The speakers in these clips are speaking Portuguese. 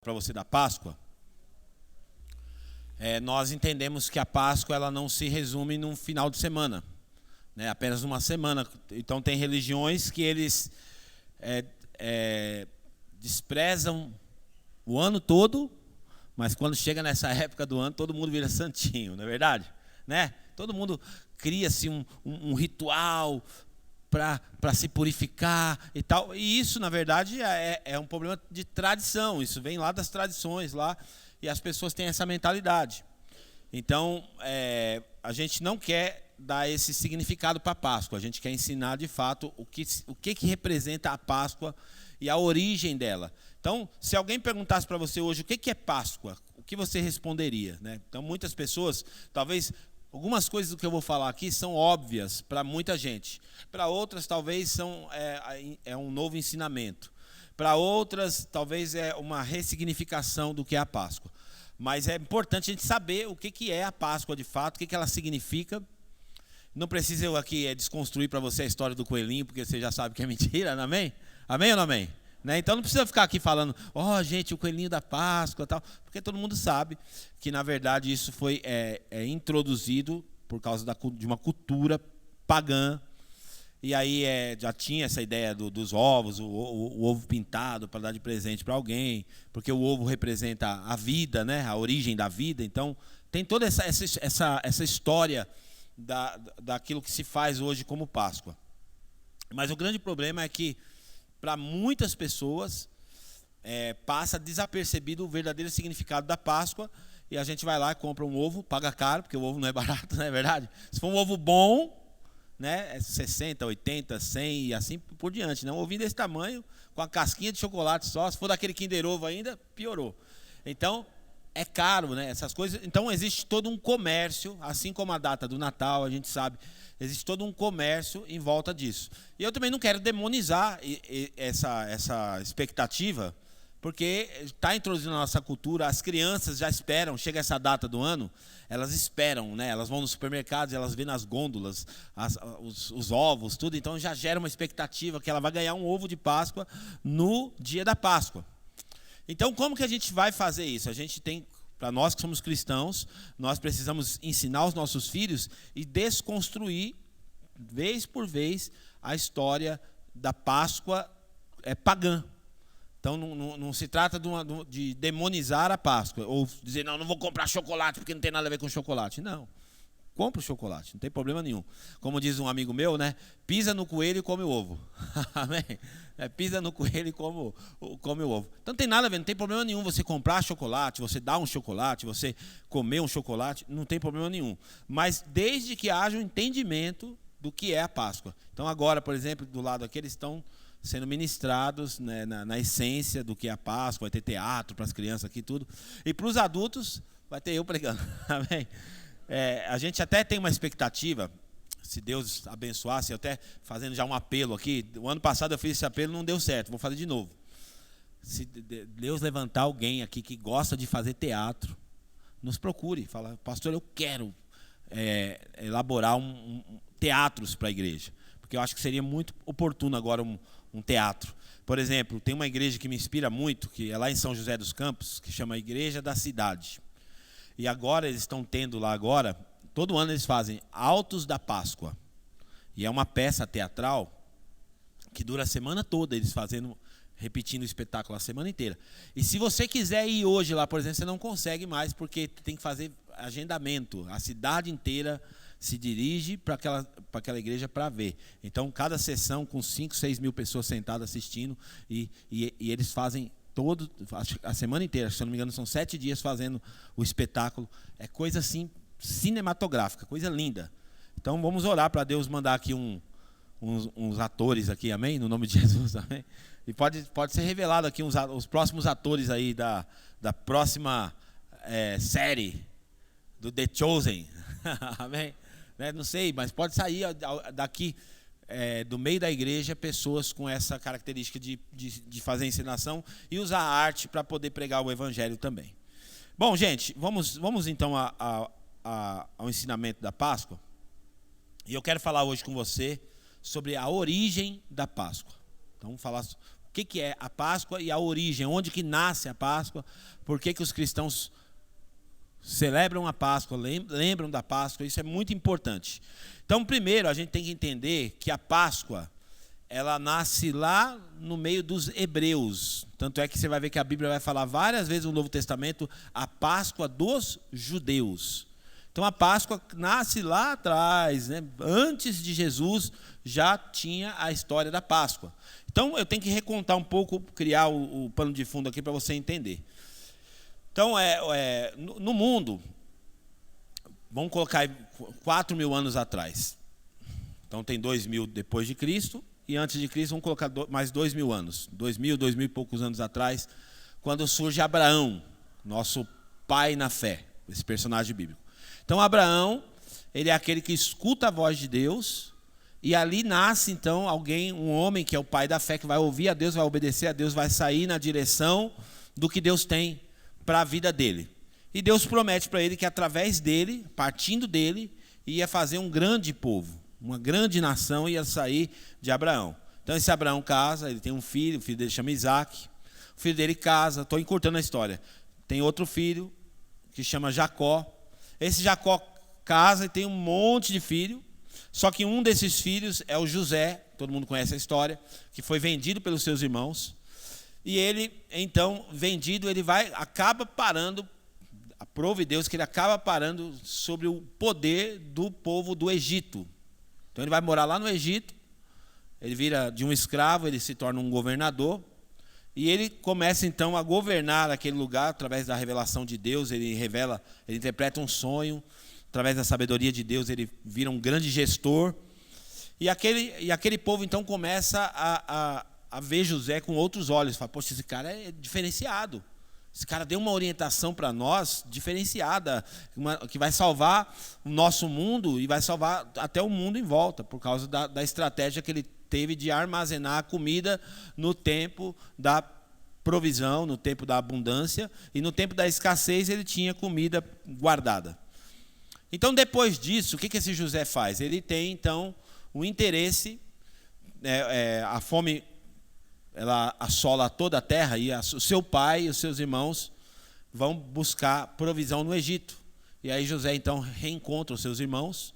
para você da Páscoa, nós entendemos que a Páscoa ela não se resume num final de semana, né? Apenas uma semana. Então tem religiões que eles desprezam o ano todo, mas quando chega nessa época do ano, todo mundo vira santinho, não é verdade? Né? Todo mundo cria-se um ritual para se purificar e tal. E isso, na verdade, é um problema de tradição. Isso vem lá das tradições, lá, e as pessoas têm essa mentalidade. Então, a gente não quer dar esse significado para a Páscoa. A gente quer ensinar, de fato, o que representa a Páscoa e a origem dela. Então, se alguém perguntasse para você hoje o que é Páscoa, o que você responderia, né? Então, muitas pessoas, talvez... Algumas coisas do que eu vou falar aqui são óbvias para muita gente. Para outras, talvez, é um novo ensinamento. Para outras, talvez é uma ressignificação do que é a Páscoa. Mas é importante a gente saber o que é a Páscoa de fato, o que ela significa. Não preciso eu aqui desconstruir para você a história do coelhinho, porque você já sabe que é mentira, não é amém? Amém ou não amém? Né? Então não precisa ficar aqui falando, gente, o coelhinho da Páscoa, tal, porque todo mundo sabe que, na verdade, isso foi introduzido por causa de uma cultura pagã. E aí já tinha essa ideia dos ovos, o ovo pintado para dar de presente para alguém, porque o ovo representa a vida, né? A origem da vida. Então tem toda essa história daquilo que se faz hoje como Páscoa. Mas o grande problema é que, para muitas pessoas, passa desapercebido o verdadeiro significado da Páscoa, e a gente vai lá e compra um ovo, paga caro, porque o ovo não é barato, não é verdade? Se for um ovo bom, né, é 60, 80, 100 e assim por diante, né? Um ovinho desse tamanho, com a casquinha de chocolate só, se for daquele Kinder Ovo ainda, piorou. Então, é caro, né, essas coisas. Então, existe todo um comércio, assim como a data do Natal, a gente sabe, existe todo um comércio em volta disso. E eu também não quero demonizar essa expectativa, porque está introduzindo na nossa cultura, as crianças já esperam, chega essa data do ano, elas esperam, né? Elas vão nos supermercados, elas vêem nas gôndolas os ovos, tudo, então já gera uma expectativa que ela vai ganhar um ovo de Páscoa no dia da Páscoa. Então, como que a gente vai fazer isso? A gente tem... Para nós que somos cristãos, nós precisamos ensinar os nossos filhos e desconstruir, vez por vez, a história da Páscoa pagã. Então, não se trata de demonizar a Páscoa, ou dizer, não vou comprar chocolate porque não tem nada a ver com chocolate. Não, compra o chocolate, não tem problema nenhum. Como diz um amigo meu, né? Pisa no coelho e come o ovo. Amém? Pisa no coelho e come o ovo. Então não tem nada a ver, não tem problema nenhum você comprar chocolate, você dar um chocolate, você comer um chocolate, não tem problema nenhum. Mas desde que haja um entendimento do que é a Páscoa. Então agora, por exemplo, do lado aqui, eles estão sendo ministrados, né, na essência do que é a Páscoa, vai ter teatro para as crianças aqui, tudo. E para os adultos, vai ter eu pregando. Amém? A gente até tem uma expectativa, se Deus abençoasse, eu até fazendo já um apelo aqui. O ano passado eu fiz esse apelo, não deu certo, vou fazer de novo. Se Deus levantar alguém aqui que gosta de fazer teatro, nos procure, fala, pastor, eu quero elaborar teatros para a igreja, porque eu acho que seria muito oportuno agora um teatro. Por exemplo, tem uma igreja que me inspira muito, que é lá em São José dos Campos, que chama Igreja da Cidade. E agora eles estão tendo lá agora, todo ano eles fazem Altos da Páscoa. E é uma peça teatral que dura a semana toda, eles repetindo o espetáculo a semana inteira. E se você quiser ir hoje lá, por exemplo, você não consegue mais, porque tem que fazer agendamento. A cidade inteira se dirige para aquela igreja para ver. Então, cada sessão com 5, 6 mil pessoas sentadas assistindo, e eles fazem a semana inteira, se eu não me engano, são 7 dias fazendo o espetáculo. É coisa assim, cinematográfica, coisa linda. Então vamos orar para Deus mandar aqui uns atores aqui, amém? No nome de Jesus, amém? E pode ser revelado aqui os próximos atores aí da próxima série do The Chosen, amém? Não sei, mas pode sair daqui do meio da igreja pessoas com essa característica de fazer encenação e usar a arte para poder pregar o evangelho também. Bom, gente, vamos então ao ensinamento da Páscoa. E eu quero falar hoje com você sobre a origem da Páscoa. Então, vamos falar O que é a Páscoa e a origem, onde que nasce a Páscoa, por que os cristãos celebram a Páscoa, lembram da Páscoa, isso é muito importante. Então, primeiro, a gente tem que entender que a Páscoa, ela nasce lá no meio dos hebreus. Tanto é que você vai ver que a Bíblia vai falar várias vezes no Novo Testamento a Páscoa dos judeus. Então a Páscoa nasce lá atrás, né? Antes de Jesus já tinha a história da Páscoa. Então eu tenho que recontar um pouco, criar o pano de fundo aqui para você entender. Então no mundo, vamos colocar 4.000 anos atrás. Então tem 2.000 depois de Cristo. E antes de Cristo, vamos colocar mais 2.000 anos. 2.000 e poucos anos atrás, quando surge Abraão, nosso pai na fé, esse personagem bíblico. Então, Abraão, ele é aquele que escuta a voz de Deus, e ali nasce, então, alguém, um homem que é o pai da fé, que vai ouvir a Deus, vai obedecer a Deus, vai sair na direção do que Deus tem para a vida dele. E Deus promete para ele que, através dele, partindo dele, ia fazer um grande povo. Uma grande nação ia sair de Abraão. Então esse Abraão casa, ele tem um filho, o filho dele chama Isaac. O filho dele casa, estou encurtando a história. Tem outro filho, que chama Jacó. Esse Jacó casa e tem um monte de filho. Só que um desses filhos é o José, todo mundo conhece a história, que foi vendido pelos seus irmãos. E ele, então, vendido, ele acaba parando, aprove Deus que ele acaba parando sobre o poder do povo do Egito. Então ele vai morar lá no Egito, ele vira de um escravo, ele se torna um governador, e ele começa então a governar aquele lugar através da revelação de Deus. Ele interpreta um sonho, através da sabedoria de Deus, ele vira um grande gestor, e aquele povo então começa a ver José com outros olhos, fala, poxa, esse cara é diferenciado. Esse cara deu uma orientação para nós diferenciada, que vai salvar o nosso mundo e vai salvar até o mundo em volta, por causa da estratégia que ele teve de armazenar a comida no tempo da provisão, no tempo da abundância, e no tempo da escassez ele tinha comida guardada. Então, depois disso, o que esse José faz? Ele tem, então, um interesse, a fome, ela assola toda a terra, e o seu pai e os seus irmãos vão buscar provisão no Egito. E aí José então reencontra os seus irmãos,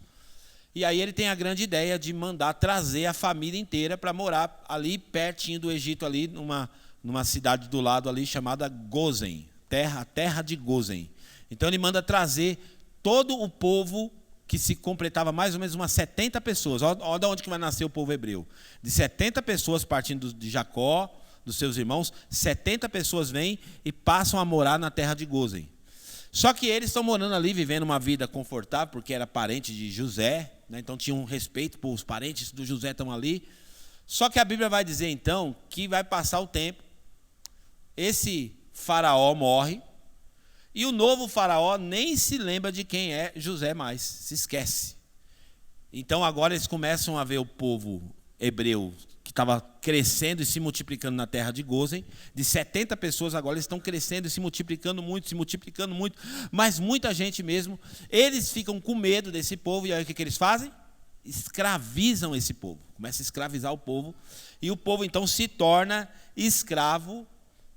e aí ele tem a grande ideia de mandar trazer a família inteira para morar ali pertinho do Egito, ali numa cidade do lado ali chamada Gósen, terra de Gósen. Então ele manda trazer todo o povo, que se completava mais ou menos umas 70 pessoas. Olha de onde que vai nascer o povo hebreu. De 70 pessoas partindo de Jacó, dos seus irmãos, 70 pessoas vêm e passam a morar na terra de Gósen. Só que eles estão morando ali, vivendo uma vida confortável, porque era parente de José, né? Então tinham um respeito por os parentes do José estão ali. Só que a Bíblia vai dizer então que vai passar o tempo, esse faraó morre, e o novo faraó nem se lembra de quem é José mais, se esquece. Então agora eles começam a ver o povo hebreu, que estava crescendo e se multiplicando na terra de Gósen. De 70 pessoas agora eles estão crescendo e se multiplicando muito, mas muita gente mesmo. Eles ficam com medo desse povo, e aí o que eles fazem? Escravizam esse povo, começam a escravizar o povo, e o povo então se torna escravo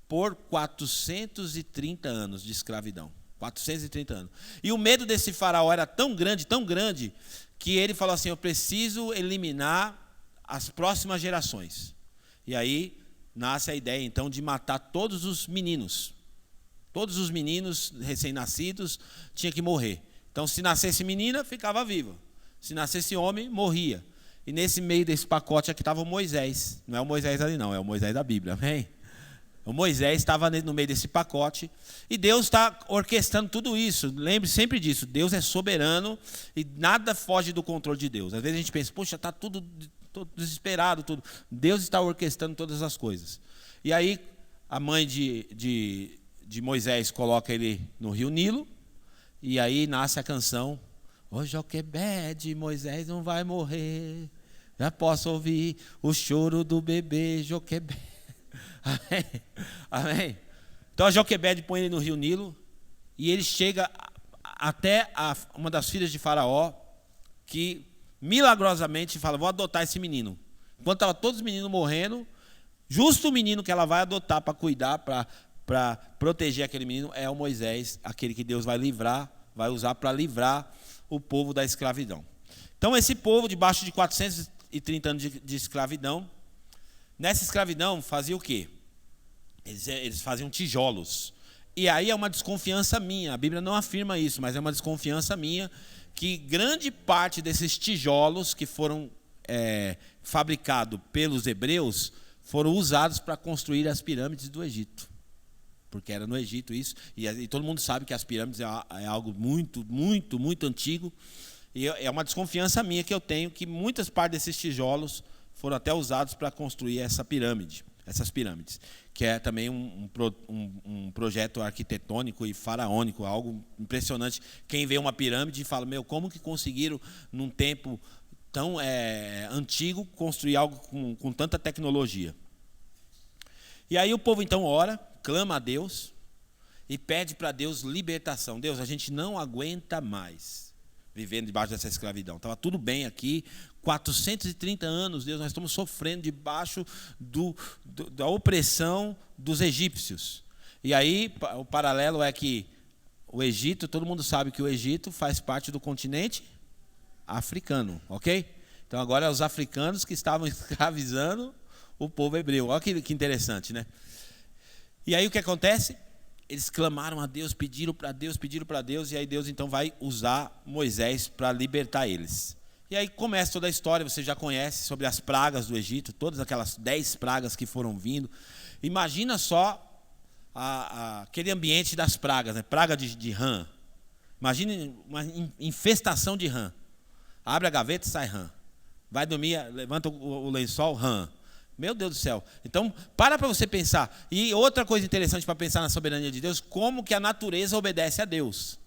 por 430 anos de escravidão. 430 anos. E o medo desse faraó era tão grande, que ele falou assim, eu preciso eliminar as próximas gerações. E aí nasce a ideia então de matar todos os meninos. Todos os meninos recém-nascidos tinham que morrer. Então se nascesse menina, ficava viva. Se nascesse homem, morria. E nesse meio desse pacote aqui estava o Moisés. Não é o Moisés ali não, é o Moisés da Bíblia, amém? O Moisés estava no meio desse pacote, e Deus está orquestrando tudo isso. Lembre sempre disso, Deus é soberano e nada foge do controle de Deus. Às vezes a gente pensa, poxa, está tudo desesperado, tudo. Deus está orquestrando todas as coisas. E aí a mãe de Moisés coloca ele no rio Nilo, e aí nasce a canção, ô Joquebede, Moisés não vai morrer, já posso ouvir o choro do bebê Joquebede. Amém? Amém? Então a Joquebede põe ele no rio Nilo, e ele chega até uma das filhas de Faraó, que milagrosamente fala, vou adotar esse menino. Enquanto estavam todos os meninos morrendo, Justo o menino que ela vai adotar para cuidar, para proteger aquele menino, é o Moisés, aquele que Deus vai livrar, vai usar para livrar o povo da escravidão. Então esse povo, debaixo de 430 anos de escravidão, nessa escravidão fazia o quê? Eles faziam tijolos. E aí é uma desconfiança minha, a Bíblia não afirma isso, mas é uma desconfiança minha, que grande parte desses tijolos que foram fabricados pelos hebreus foram usados para construir as pirâmides do Egito. Porque era no Egito isso, e todo mundo sabe que as pirâmides é algo muito, muito, muito antigo. E é uma desconfiança minha que eu tenho, que muitas partes desses tijolos foram até usados para construir essas pirâmides, que é também um projeto arquitetônico e faraônico, algo impressionante. Quem vê uma pirâmide fala, como que conseguiram, num tempo tão antigo, construir algo com tanta tecnologia? E aí o povo então ora, clama a Deus e pede para Deus libertação. Deus, a gente não aguenta mais vivendo debaixo dessa escravidão. Estava tudo bem aqui, 430 anos, Deus, nós estamos sofrendo debaixo da opressão dos egípcios. E aí o paralelo é que o Egito, todo mundo sabe que o Egito faz parte do continente africano, ok? Então agora é os africanos que estavam escravizando o povo hebreu. Olha que interessante, né? E aí o que acontece? Eles clamaram a Deus, pediram para Deus, e aí Deus então vai usar Moisés para libertar eles. E aí começa toda a história, você já conhece, sobre as pragas do Egito, todas aquelas 10 pragas que foram vindo. Imagina só aquele ambiente das pragas, né? Praga de rã. Imagine uma infestação de rã. Abre a gaveta e sai rã. Vai dormir, levanta o lençol, rã. Meu Deus do céu. Então, para você pensar. E outra coisa interessante para pensar na soberania de Deus, como que a natureza obedece a Deus.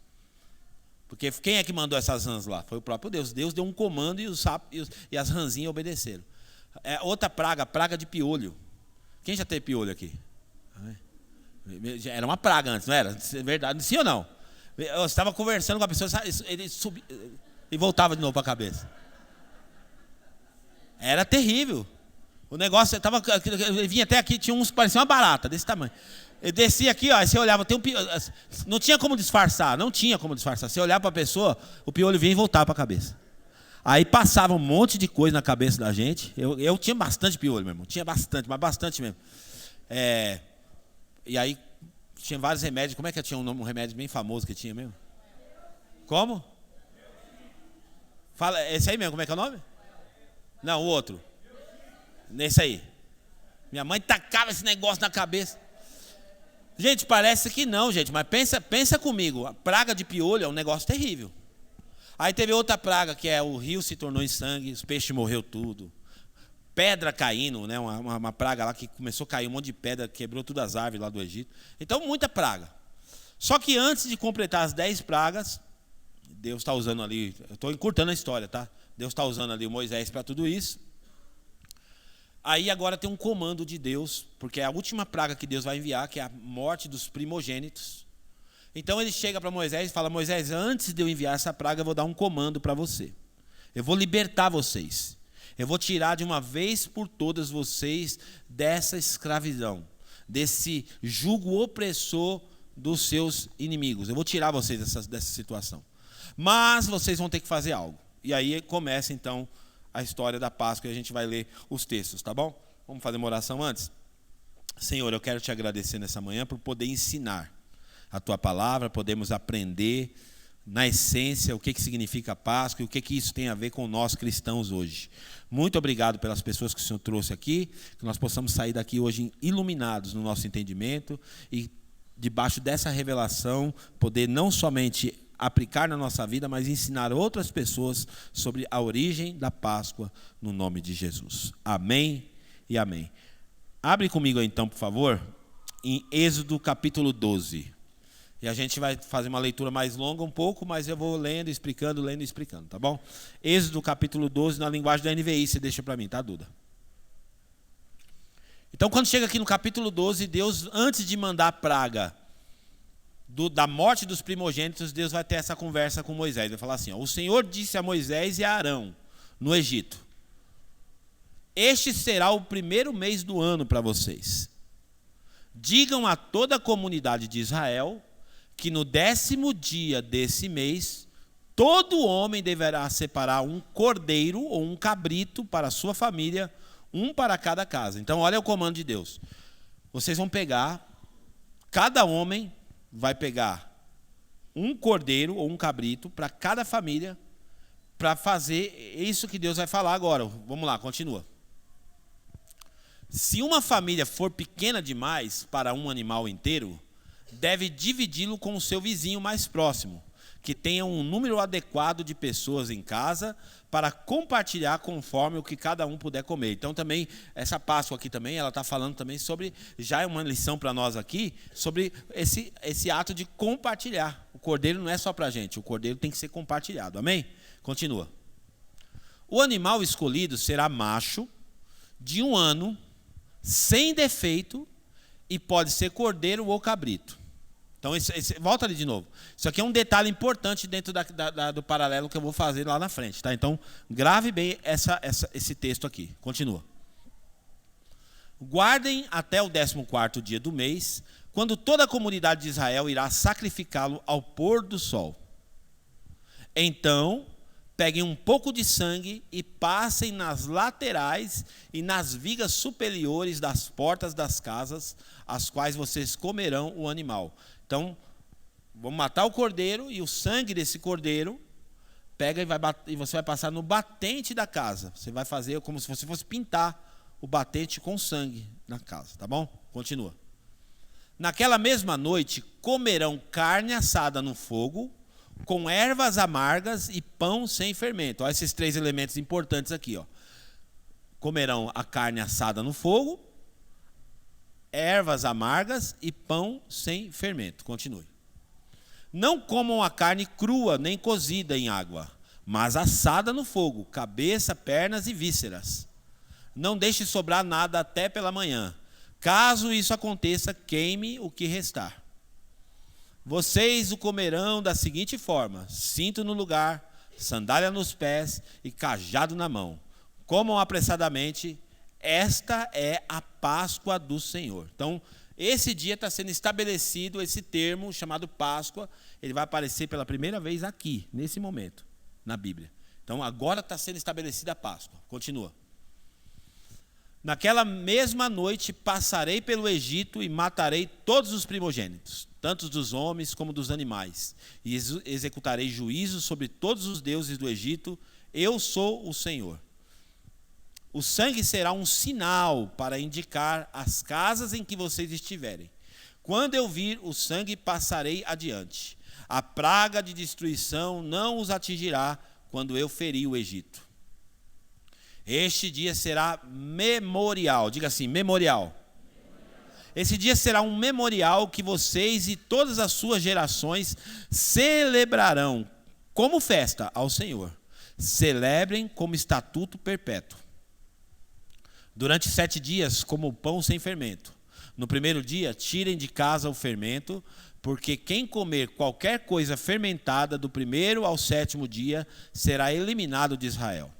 Porque quem é que mandou essas rãs lá? Foi o próprio Deus. Deus deu um comando e os sapos e as rãzinhas obedeceram. Outra praga de piolho. Quem já teve piolho aqui? Era uma praga antes, não era? Verdade, sim ou não? Eu estava conversando com a pessoa, ele subia e voltava de novo para a cabeça. Era terrível. O negócio, ele vinha até aqui, tinha uns que pareciam uma barata, desse tamanho. Ele descia aqui, ó, e você olhava, não tinha como disfarçar. Você olhava para a pessoa, o piolho vinha e voltava para a cabeça. Aí passava um monte de coisa na cabeça da gente. Eu tinha bastante piolho, meu irmão. Tinha bastante, mas bastante mesmo. E aí tinha vários remédios. Como é que tinha um remédio bem famoso que tinha mesmo? Como? Fala, esse aí mesmo, como é que é o nome? Não, o outro. Nesse aí. Minha mãe tacava esse negócio na cabeça. Gente, parece que não, gente, mas pensa comigo. A praga de piolho é um negócio terrível. Aí teve outra praga, que o rio se tornou em sangue, os peixes morreram tudo. Pedra caindo, né? Uma praga lá que começou a cair, um monte de pedra, quebrou todas as árvores lá do Egito. Então, muita praga. Só que antes de completar as 10 pragas, Deus está usando ali, eu estou encurtando a história, tá? Deus está usando ali o Moisés para tudo isso. Aí agora tem um comando de Deus, porque é a última praga que Deus vai enviar, que é a morte dos primogênitos. Então ele chega para Moisés e fala, Moisés, antes de eu enviar essa praga, eu vou dar um comando para você. Eu vou libertar vocês. Eu vou tirar de uma vez por todas vocês dessa escravidão, desse jugo opressor dos seus inimigos. Eu vou tirar vocês dessa situação. Mas vocês vão ter que fazer algo. E aí começa então a história da Páscoa e a gente vai ler os textos, tá bom? Vamos fazer uma oração antes? Senhor, eu quero te agradecer nessa manhã por poder ensinar a tua palavra, podemos aprender na essência o que significa a Páscoa e o que isso tem a ver com nós cristãos hoje. Muito obrigado pelas pessoas que o Senhor trouxe aqui, que nós possamos sair daqui hoje iluminados no nosso entendimento e debaixo dessa revelação poder não somente aplicar na nossa vida, mas ensinar outras pessoas sobre a origem da Páscoa, no nome de Jesus. Amém e amém. Abre comigo então, por favor, em Êxodo capítulo 12. E a gente vai fazer uma leitura mais longa um pouco, mas eu vou lendo e explicando, tá bom? Êxodo capítulo 12, na linguagem da NVI, você deixa para mim, tá, Duda? Então, quando chega aqui no capítulo 12, Deus, antes de mandar a praga da morte dos primogênitos, Deus vai ter essa conversa com Moisés. Vai falar assim, ó, o Senhor disse a Moisés e a Arão, no Egito, Este será o primeiro mês do ano para vocês. Digam a toda a comunidade de Israel que no 10º dia desse mês, todo homem deverá separar um cordeiro ou um cabrito para a sua família, um para cada casa. Então, olha o comando de Deus. Vocês vão pegar, cada homem vai pegar um cordeiro ou um cabrito para cada família, para fazer isso que Deus vai falar agora. Vamos lá, continua. Se uma família for pequena demais para um animal inteiro, deve dividi-lo com o seu vizinho mais próximo, que tenha um número adequado de pessoas em casa para compartilhar conforme o que cada um puder comer. Então também, essa Páscoa aqui também, ela está falando também sobre, já é uma lição para nós aqui, sobre esse ato de compartilhar. O cordeiro não é só para a gente, o cordeiro tem que ser compartilhado. Amém? Continua. O animal escolhido será macho, de 1 ano, sem defeito, e pode ser cordeiro ou cabrito. Então, volta ali de novo. Isso aqui é um detalhe importante dentro do paralelo que eu vou fazer lá na frente. Tá? Então, grave bem esse texto aqui. Continua. Guardem até o 14º dia do mês, quando toda a comunidade de Israel irá sacrificá-lo ao pôr do sol. Então, peguem um pouco de sangue e passem nas laterais e nas vigas superiores das portas das casas, as quais vocês comerão o animal. Então, vamos matar o cordeiro e o sangue desse cordeiro, pega e você vai passar no batente da casa. Você vai fazer como se você fosse pintar o batente com sangue na casa, tá bom? Continua. Naquela mesma noite, comerão carne assada no fogo, com ervas amargas e pão sem fermento. Olha esses 3 elementos importantes aqui. Ó. Comerão a carne assada no fogo, ervas amargas e pão sem fermento. Continue. Não comam a carne crua nem cozida em água, mas assada no fogo, cabeça, pernas e vísceras. Não deixe sobrar nada até pela manhã. Caso isso aconteça, queime o que restar. Vocês o comerão da seguinte forma: cinto no lugar, sandália nos pés e cajado na mão. Comam apressadamente, esta é a Páscoa do Senhor. Então, esse dia está sendo estabelecido, esse termo chamado Páscoa, ele vai aparecer pela primeira vez aqui, nesse momento, na Bíblia. Então, agora está sendo estabelecida a Páscoa. Continua. Naquela mesma noite passarei pelo Egito e matarei todos os primogênitos, tanto dos homens como dos animais, e executarei juízo sobre todos os deuses do Egito. Eu sou o Senhor. O sangue será um sinal para indicar as casas em que vocês estiverem. Quando eu vir o sangue, passarei adiante. A praga de destruição não os atingirá quando eu ferir o Egito. Este dia será memorial. Diga assim, memorial. Esse dia será um memorial que vocês e todas as suas gerações celebrarão como festa ao Senhor. Celebrem como estatuto perpétuo. Durante 7 dias, como pão sem fermento. No primeiro dia, tirem de casa o fermento, porque quem comer qualquer coisa fermentada do 1º ao 7º dia será eliminado de Israel.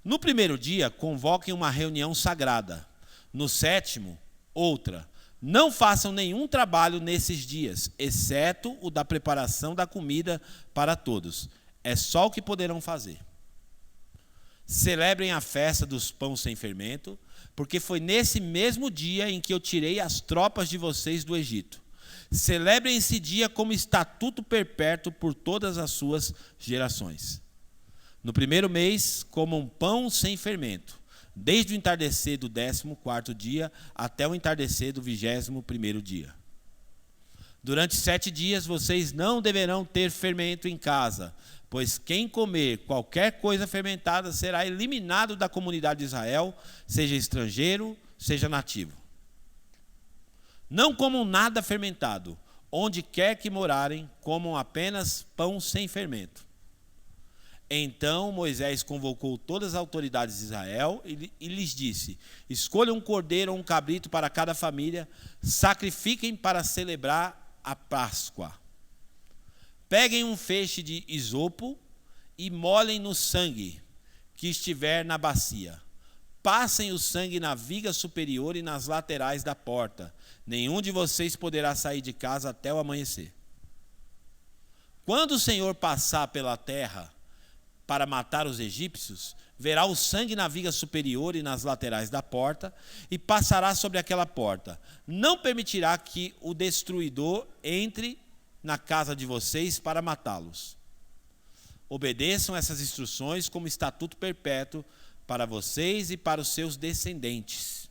No primeiro dia, convoquem uma reunião sagrada. No 7º, outra. Não façam nenhum trabalho nesses dias, exceto o da preparação da comida para todos. É só o que poderão fazer. Celebrem a festa dos pães sem fermento, porque foi nesse mesmo dia em que eu tirei as tropas de vocês do Egito. Celebrem esse dia como estatuto perpétuo por todas as suas gerações. No primeiro mês, comam pão sem fermento, desde o entardecer do 14º dia até o entardecer do 21º dia. Durante 7 dias vocês não deverão ter fermento em casa, pois quem comer qualquer coisa fermentada será eliminado da comunidade de Israel, seja estrangeiro, seja nativo. Não comam nada fermentado, onde quer que morarem, comam apenas pão sem fermento. Então Moisés convocou todas as autoridades de Israel e lhes disse: escolham um cordeiro ou um cabrito para cada família, sacrifiquem para celebrar a Páscoa. Peguem um feixe de isopo e molhem no sangue que estiver na bacia. passem o sangue na viga superior e nas laterais da porta. Nenhum de vocês poderá sair de casa até o amanhecer. Quando o Senhor passar pela terra para matar os egípcios, verá o sangue na viga superior e nas laterais da porta, e passará sobre aquela porta. Não permitirá que o destruidor entre na casa de vocês para matá-los. Obedeçam essas instruções como estatuto perpétuo para vocês e para os seus descendentes.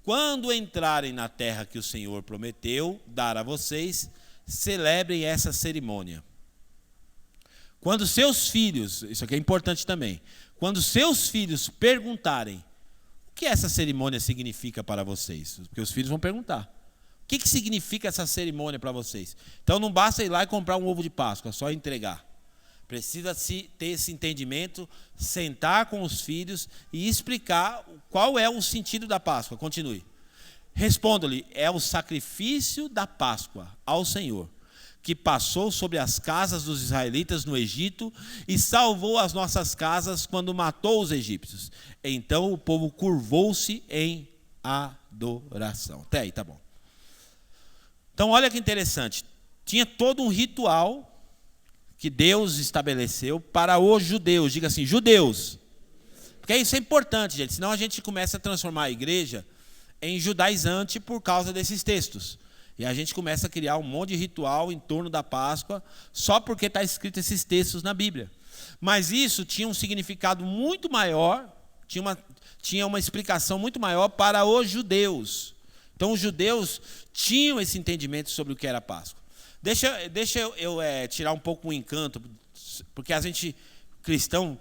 Quando entrarem na terra que o Senhor prometeu dar a vocês, celebrem essa cerimônia. Quando seus filhos, isso aqui é importante também, quando seus filhos perguntarem o que essa cerimônia significa para vocês, porque os filhos vão perguntar, o que significa essa cerimônia para vocês? Então não basta ir lá e comprar um ovo de Páscoa, só entregar. Precisa-se ter esse entendimento, sentar com os filhos e explicar qual é o sentido da Páscoa. Continue. Respondo-lhe, é o sacrifício da Páscoa ao Senhor, que passou sobre as casas dos israelitas no Egito e salvou as nossas casas quando matou os egípcios. Então o povo curvou-se em adoração. Até aí, tá bom. Então olha que interessante. Tinha todo um ritual que Deus estabeleceu para os judeus. Diga assim, judeus. Porque isso é importante, gente. Senão a gente começa a transformar a igreja em judaizante por causa desses textos. E a gente começa a criar um monte de ritual em torno da Páscoa, só porque está escrito esses textos na Bíblia. Mas isso tinha um significado muito maior, tinha uma explicação muito maior para os judeus. Então os judeus tinham esse entendimento sobre o que era a Páscoa. Deixa eu tirar um pouco o encanto, porque a gente, cristão,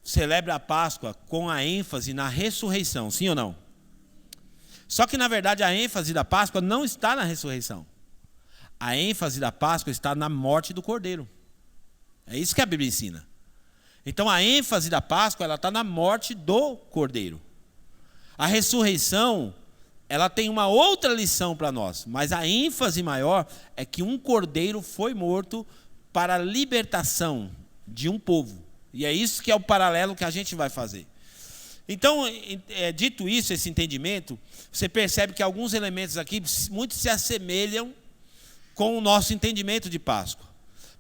celebra a Páscoa com a ênfase na ressurreição, sim ou não? Só que, na verdade, a ênfase da Páscoa não está na ressurreição. A ênfase da Páscoa está na morte do Cordeiro. É isso que a Bíblia ensina. Então, a ênfase da Páscoa ela está na morte do Cordeiro. A ressurreição, ela tem uma outra lição para nós, mas a ênfase maior é que um Cordeiro foi morto para a libertação de um povo. E é isso que é o paralelo que a gente vai fazer. Então, dito isso, esse entendimento, você percebe que alguns elementos aqui muito se assemelham com o nosso entendimento de Páscoa.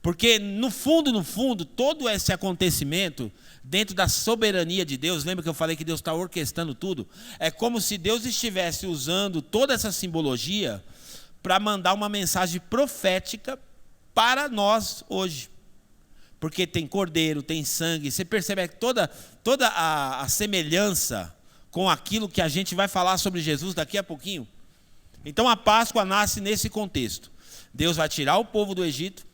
Porque, no fundo, todo esse acontecimento, dentro da soberania de Deus, lembra que eu falei que Deus está orquestrando tudo? É como se Deus estivesse usando toda essa simbologia para mandar uma mensagem profética para nós hoje. Porque tem cordeiro, tem sangue, você percebe que toda a semelhança com aquilo que a gente vai falar sobre Jesus daqui a pouquinho. Então a Páscoa nasce nesse contexto. Deus vai tirar o povo do Egito,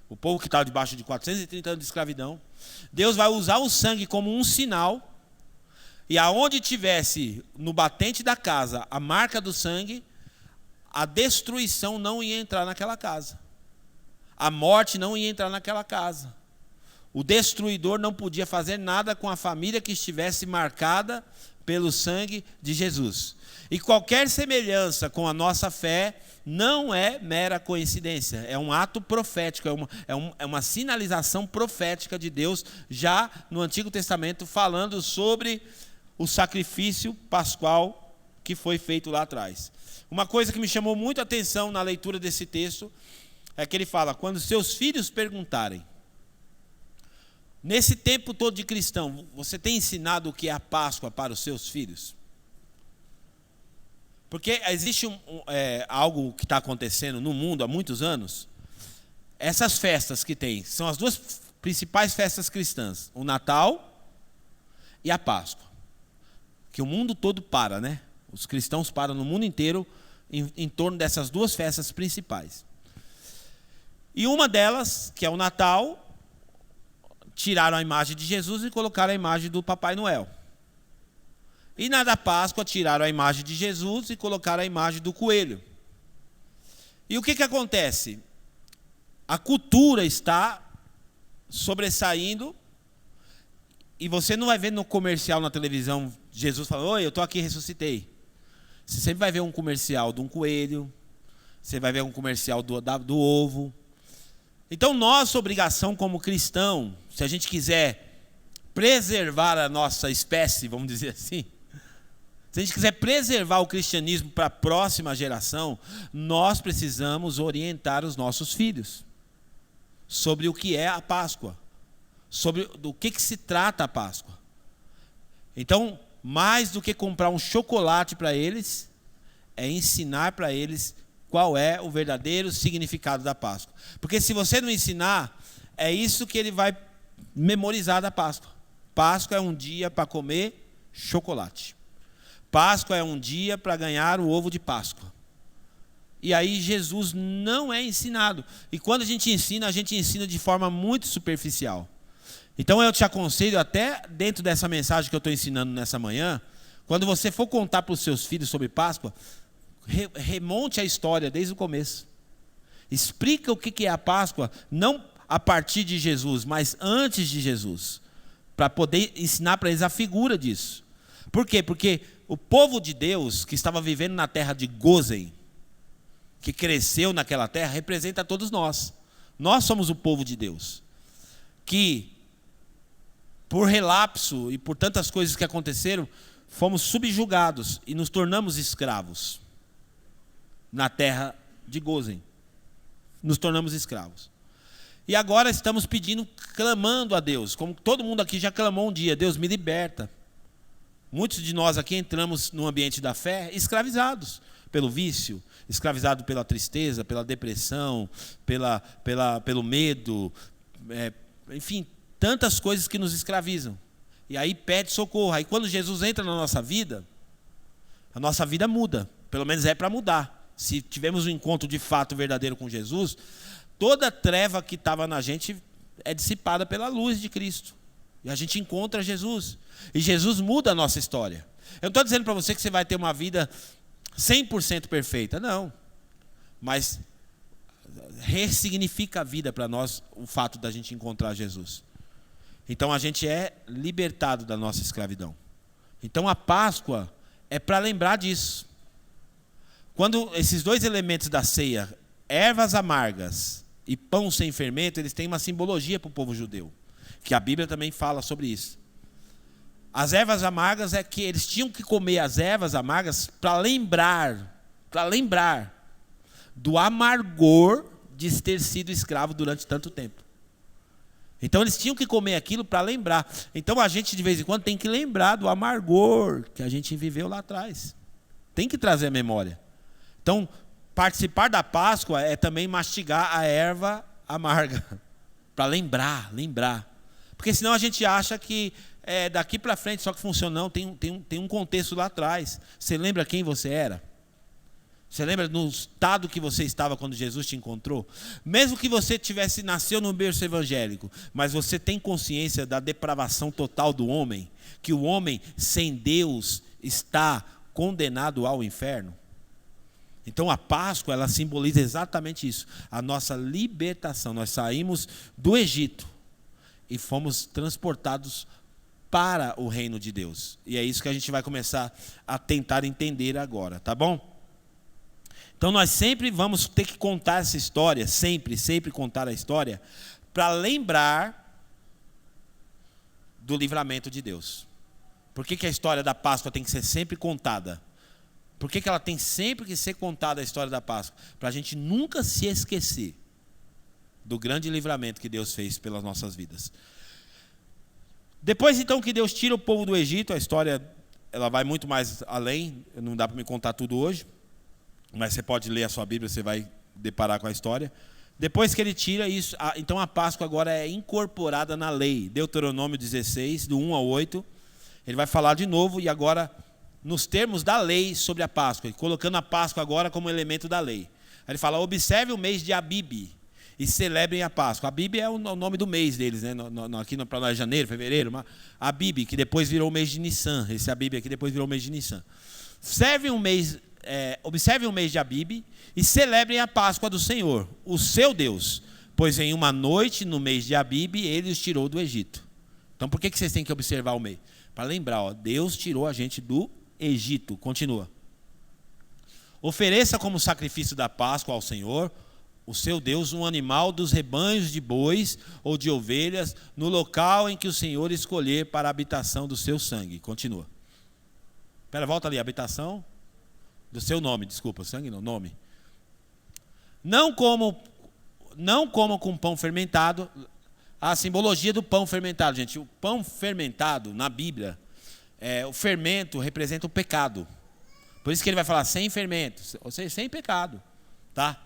o povo que estava debaixo de 430 anos de escravidão. Deus vai usar o sangue como um sinal, e aonde tivesse no batente da casa a marca do sangue, a destruição não ia entrar naquela casa. A morte não ia entrar naquela casa. O destruidor não podia fazer nada com a família que estivesse marcada pelo sangue de Jesus. E qualquer semelhança com a nossa fé não é mera coincidência. É um ato profético, é uma sinalização profética de Deus, já no Antigo Testamento, falando sobre o sacrifício pascual que foi feito lá atrás. Uma coisa que me chamou muito a atenção na leitura desse texto é que ele fala, quando seus filhos perguntarem. Nesse tempo todo de cristão, você tem ensinado o que é a Páscoa para os seus filhos? Porque existe algo que está acontecendo no mundo há muitos anos. Essas festas que tem, são as duas principais festas cristãs. O Natal e a Páscoa. Que o mundo todo para, né? Os cristãos param no mundo inteiro em torno dessas duas festas principais. E uma delas, que é o Natal, tiraram a imagem de Jesus e colocaram a imagem do Papai Noel. E na da Páscoa, tiraram a imagem de Jesus e colocaram a imagem do coelho. E o que acontece? A cultura está sobressaindo, e você não vai ver no comercial na televisão, Jesus falando, oi, eu estou aqui, ressuscitei. Você sempre vai ver um comercial de um coelho, você vai ver um comercial do ovo. Então, nossa obrigação como cristão, se a gente quiser preservar a nossa espécie, vamos dizer assim, se a gente quiser preservar o cristianismo para a próxima geração, nós precisamos orientar os nossos filhos sobre o que é a Páscoa, sobre do que se trata a Páscoa. Então, mais do que comprar um chocolate para eles, é ensinar para eles qual é o verdadeiro significado da Páscoa. Porque se você não ensinar, é isso que ele vai memorizar da Páscoa. Páscoa é um dia para comer chocolate. Páscoa é um dia para ganhar o ovo de Páscoa. E aí Jesus não é ensinado. E quando a gente ensina de forma muito superficial. Então eu te aconselho, até dentro dessa mensagem que eu estou ensinando nessa manhã, quando você for contar para os seus filhos sobre Páscoa, remonte a história desde o começo. Explica o que é a Páscoa, não a partir de Jesus, mas antes de Jesus, para poder ensinar para eles a figura disso. Por quê? Porque o povo de Deus que estava vivendo na terra de Gósen, que cresceu naquela terra, representa todos nós. Nós somos o povo de Deus, que por relapso e por tantas coisas que aconteceram, fomos subjugados e nos tornamos escravos na terra de Gósen. Nos tornamos escravos. E agora estamos pedindo, clamando a Deus, como todo mundo aqui já clamou um dia: Deus, me liberta. Muitos de nós aqui entramos no ambiente da fé escravizados pelo vício, escravizados pela tristeza, pela depressão, pelo medo, enfim, tantas coisas que nos escravizam. E aí pede socorro. Aí quando Jesus entra na nossa vida, a nossa vida muda. Pelo menos é para mudar. Se tivermos um encontro de fato verdadeiro com Jesus, toda treva que estava na gente é dissipada pela luz de Cristo. E a gente encontra Jesus. E Jesus muda a nossa história. Eu não estou dizendo para você que você vai ter uma vida 100% perfeita. Não. Mas ressignifica a vida para nós o fato da gente encontrar Jesus. Então a gente é libertado da nossa escravidão. Então a Páscoa é para lembrar disso. Quando esses dois elementos da ceia, ervas amargas e pão sem fermento, eles têm uma simbologia para o povo judeu, que a Bíblia também fala sobre isso. As ervas amargas é que eles tinham que comer as ervas amargas para lembrar do amargor de ter sido escravo durante tanto tempo. Então eles tinham que comer aquilo para lembrar. Então a gente de vez em quando tem que lembrar do amargor que a gente viveu lá atrás. Tem que trazer a memória. Então participar da Páscoa é também mastigar a erva amarga. Para lembrar. Porque senão a gente acha que daqui para frente só que funciona. Não, tem um contexto lá atrás. Você lembra quem você era? Você lembra no estado que você estava quando Jesus te encontrou? Mesmo que você nasceu no berço evangélico, mas você tem consciência da depravação total do homem, que o homem sem Deus está condenado ao inferno? Então a Páscoa, ela simboliza exatamente isso, a nossa libertação. Nós saímos do Egito e fomos transportados para o reino de Deus. E é isso que a gente vai começar a tentar entender agora, tá bom? Então nós sempre vamos ter que contar essa história, sempre contar a história, para lembrar do livramento de Deus. Por que a história da Páscoa tem que ser sempre contada? Por que ela tem sempre que ser contada, a história da Páscoa? Para a gente nunca se esquecer do grande livramento que Deus fez pelas nossas vidas. Depois então que Deus tira o povo do Egito, a história ela vai muito mais além, não dá para me contar tudo hoje. Mas você pode ler a sua Bíblia, você vai deparar com a história. Depois que ele tira isso, então a Páscoa agora é incorporada na lei. Deuteronômio 16, do 1 ao 8. Ele vai falar de novo, e agora nos termos da lei sobre a Páscoa, colocando a Páscoa agora como elemento da lei. Aí ele fala: observe o mês de Abib e celebrem a Páscoa. Abib é o nome do mês deles, né? Aqui para nós é janeiro, fevereiro. Abib, que depois virou o mês de Nissan. Esse Abib aqui depois virou o mês de Nissan. Observem o mês de Abib e celebrem a Páscoa do Senhor, o seu Deus, pois em uma noite no mês de Abib ele os tirou do Egito. Então por que vocês têm que observar o mês? Para lembrar, Deus tirou a gente do Egito. Continua. Ofereça como sacrifício da Páscoa ao Senhor o seu Deus, um animal dos rebanhos de bois ou de ovelhas, no local em que o Senhor escolher para a habitação do seu sangue. Continua. Espera, volta ali, habitação do seu nome, desculpa, sangue não, nome. Não comam com pão fermentado. A simbologia do pão fermentado, gente. O pão fermentado, na Bíblia, o fermento representa o pecado. Por isso que ele vai falar sem fermento, ou seja, sem pecado. Tá?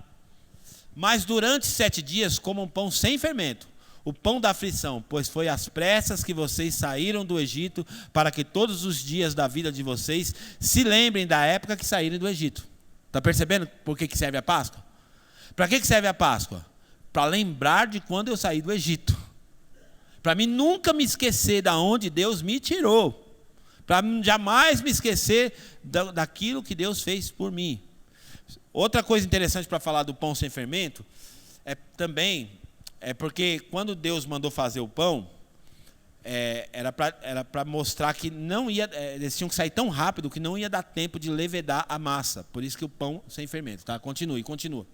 Mas durante 7 dias comam pão sem fermento, o pão da aflição, pois foi às pressas que vocês saíram do Egito, para que todos os dias da vida de vocês se lembrem da época que saíram do Egito. Está percebendo por que serve a Páscoa? Para que serve a Páscoa? Para lembrar de quando eu saí do Egito. Para mim nunca me esquecer de onde Deus me tirou. Para jamais me esquecer daquilo que Deus fez por mim. Outra coisa interessante para falar do pão sem fermento é porque quando Deus mandou fazer o pão, era para mostrar que não ia, eles tinham que sair tão rápido que não ia dar tempo de levedar a massa. Por isso que o pão sem fermento. Tá? Continua.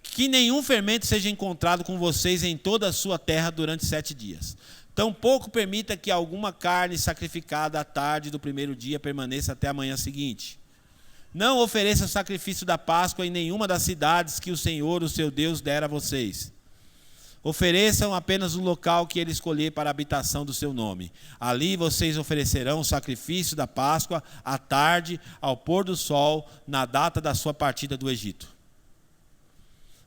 Que nenhum fermento seja encontrado com vocês em toda a sua terra durante 7 dias. Tampouco permita que alguma carne sacrificada à tarde do primeiro dia permaneça até a manhã seguinte. Não ofereça o sacrifício da Páscoa em nenhuma das cidades que o Senhor, o seu Deus, dera a vocês. Ofereçam apenas o local que ele escolher para a habitação do seu nome. Ali vocês oferecerão o sacrifício da Páscoa à tarde, ao pôr do sol, na data da sua partida do Egito.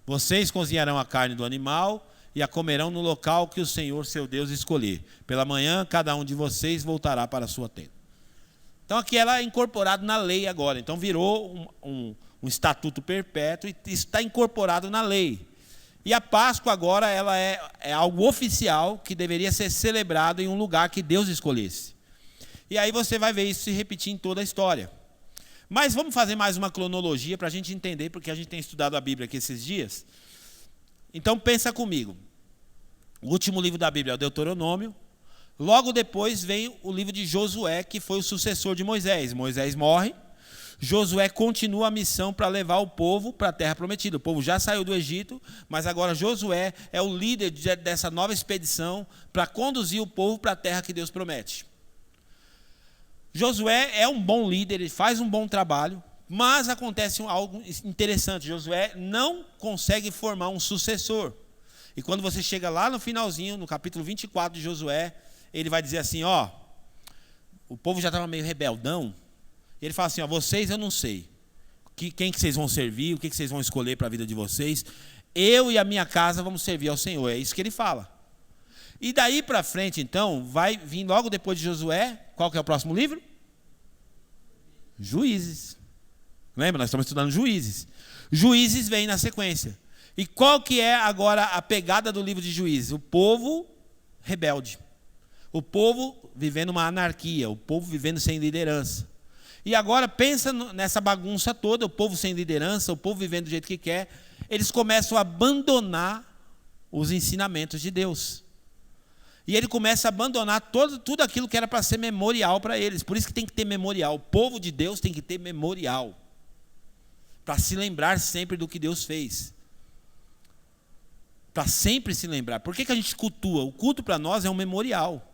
Vocês cozinharão a carne do animal e a comerão no local que o Senhor, seu Deus, escolher. Pela manhã, cada um de vocês voltará para a sua tenda. Então, aqui ela é incorporado na lei agora. Então, virou um estatuto perpétuo e está incorporado na lei. E a Páscoa agora ela é algo oficial que deveria ser celebrado em um lugar que Deus escolhesse. E aí você vai ver isso se repetir em toda a história. Mas vamos fazer mais uma cronologia para a gente entender, porque a gente tem estudado a Bíblia aqui esses dias. Então pensa comigo. O último livro da Bíblia é o Deuteronômio. Logo depois vem o livro de Josué, que foi o sucessor de Moisés. Moisés morre. Josué continua a missão para levar o povo para a terra prometida. O povo já saiu do Egito, mas agora Josué é o líder dessa nova expedição para conduzir o povo para a terra que Deus promete. Josué é um bom líder, ele faz um bom trabalho, mas acontece algo interessante. Josué não consegue formar um sucessor. E quando você chega lá no finalzinho, no capítulo 24 de Josué, ele vai dizer assim, o povo já estava meio rebeldão. Ele fala assim, vocês eu não sei. Quem que vocês vão servir, o que vocês vão escolher para a vida de vocês. Eu e a minha casa vamos servir ao Senhor. É isso que ele fala. E daí para frente, então, vai vir logo depois de Josué, qual que é o próximo livro? Juízes. Lembra? Nós estamos estudando Juízes. Juízes vem na sequência. E qual que é agora a pegada do livro de Juízes? O povo rebelde. O povo vivendo uma anarquia. O povo vivendo sem liderança. E agora pensa nessa bagunça toda. O povo sem liderança, o povo vivendo do jeito que quer. Eles começam a abandonar os ensinamentos de Deus. E ele começa a abandonar tudo aquilo que era para ser memorial para eles. Por isso que tem que ter memorial. O povo de Deus tem que ter memorial. Para se lembrar sempre do que Deus fez. Para sempre se lembrar. Por que a gente cultua? O culto para nós é um memorial.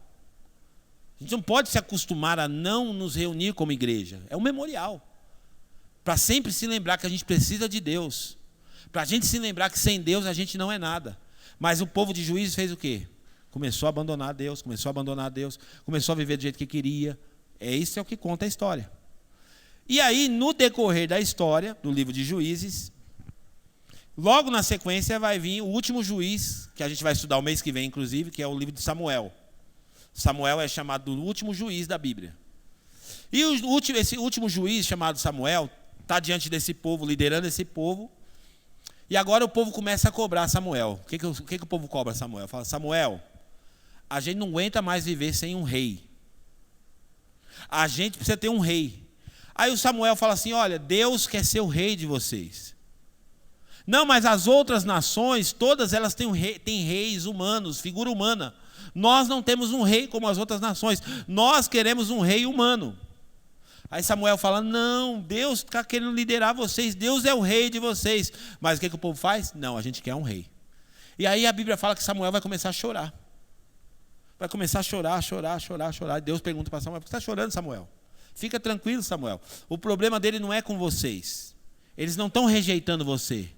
A gente não pode se acostumar a não nos reunir como igreja. É um memorial. Para sempre se lembrar que a gente precisa de Deus. Para a gente se lembrar que sem Deus a gente não é nada. Mas o povo de Juízes fez o quê? Começou a abandonar Deus, começou a viver do jeito que queria. Isso é o que conta a história. E aí, no decorrer da história, do livro de Juízes, logo na sequência vai vir o último juiz, que a gente vai estudar o mês que vem, inclusive, que é o livro de Samuel. Samuel é chamado do último juiz da Bíblia. E esse último juiz, chamado Samuel, está diante desse povo, liderando esse povo. E agora o povo começa a cobrar Samuel. O que o povo cobra Samuel? Fala, Samuel, a gente não aguenta mais viver sem um rei. A gente precisa ter um rei. Aí o Samuel fala assim, olha, Deus quer ser o rei de vocês. Não, mas as outras nações, todas elas têm reis humanos, figura humana. Nós não temos um rei como as outras nações. Nós queremos um rei humano. Aí Samuel fala, não, Deus está querendo liderar vocês, Deus é o rei de vocês. Mas o que o povo faz? Não, a gente quer um rei. E aí a Bíblia fala que Samuel vai começar a chorar. Vai começar a chorar. E Deus pergunta para Samuel, por que você está chorando, Samuel? Fica tranquilo, Samuel. O problema dele não é com vocês. Eles não estão rejeitando você.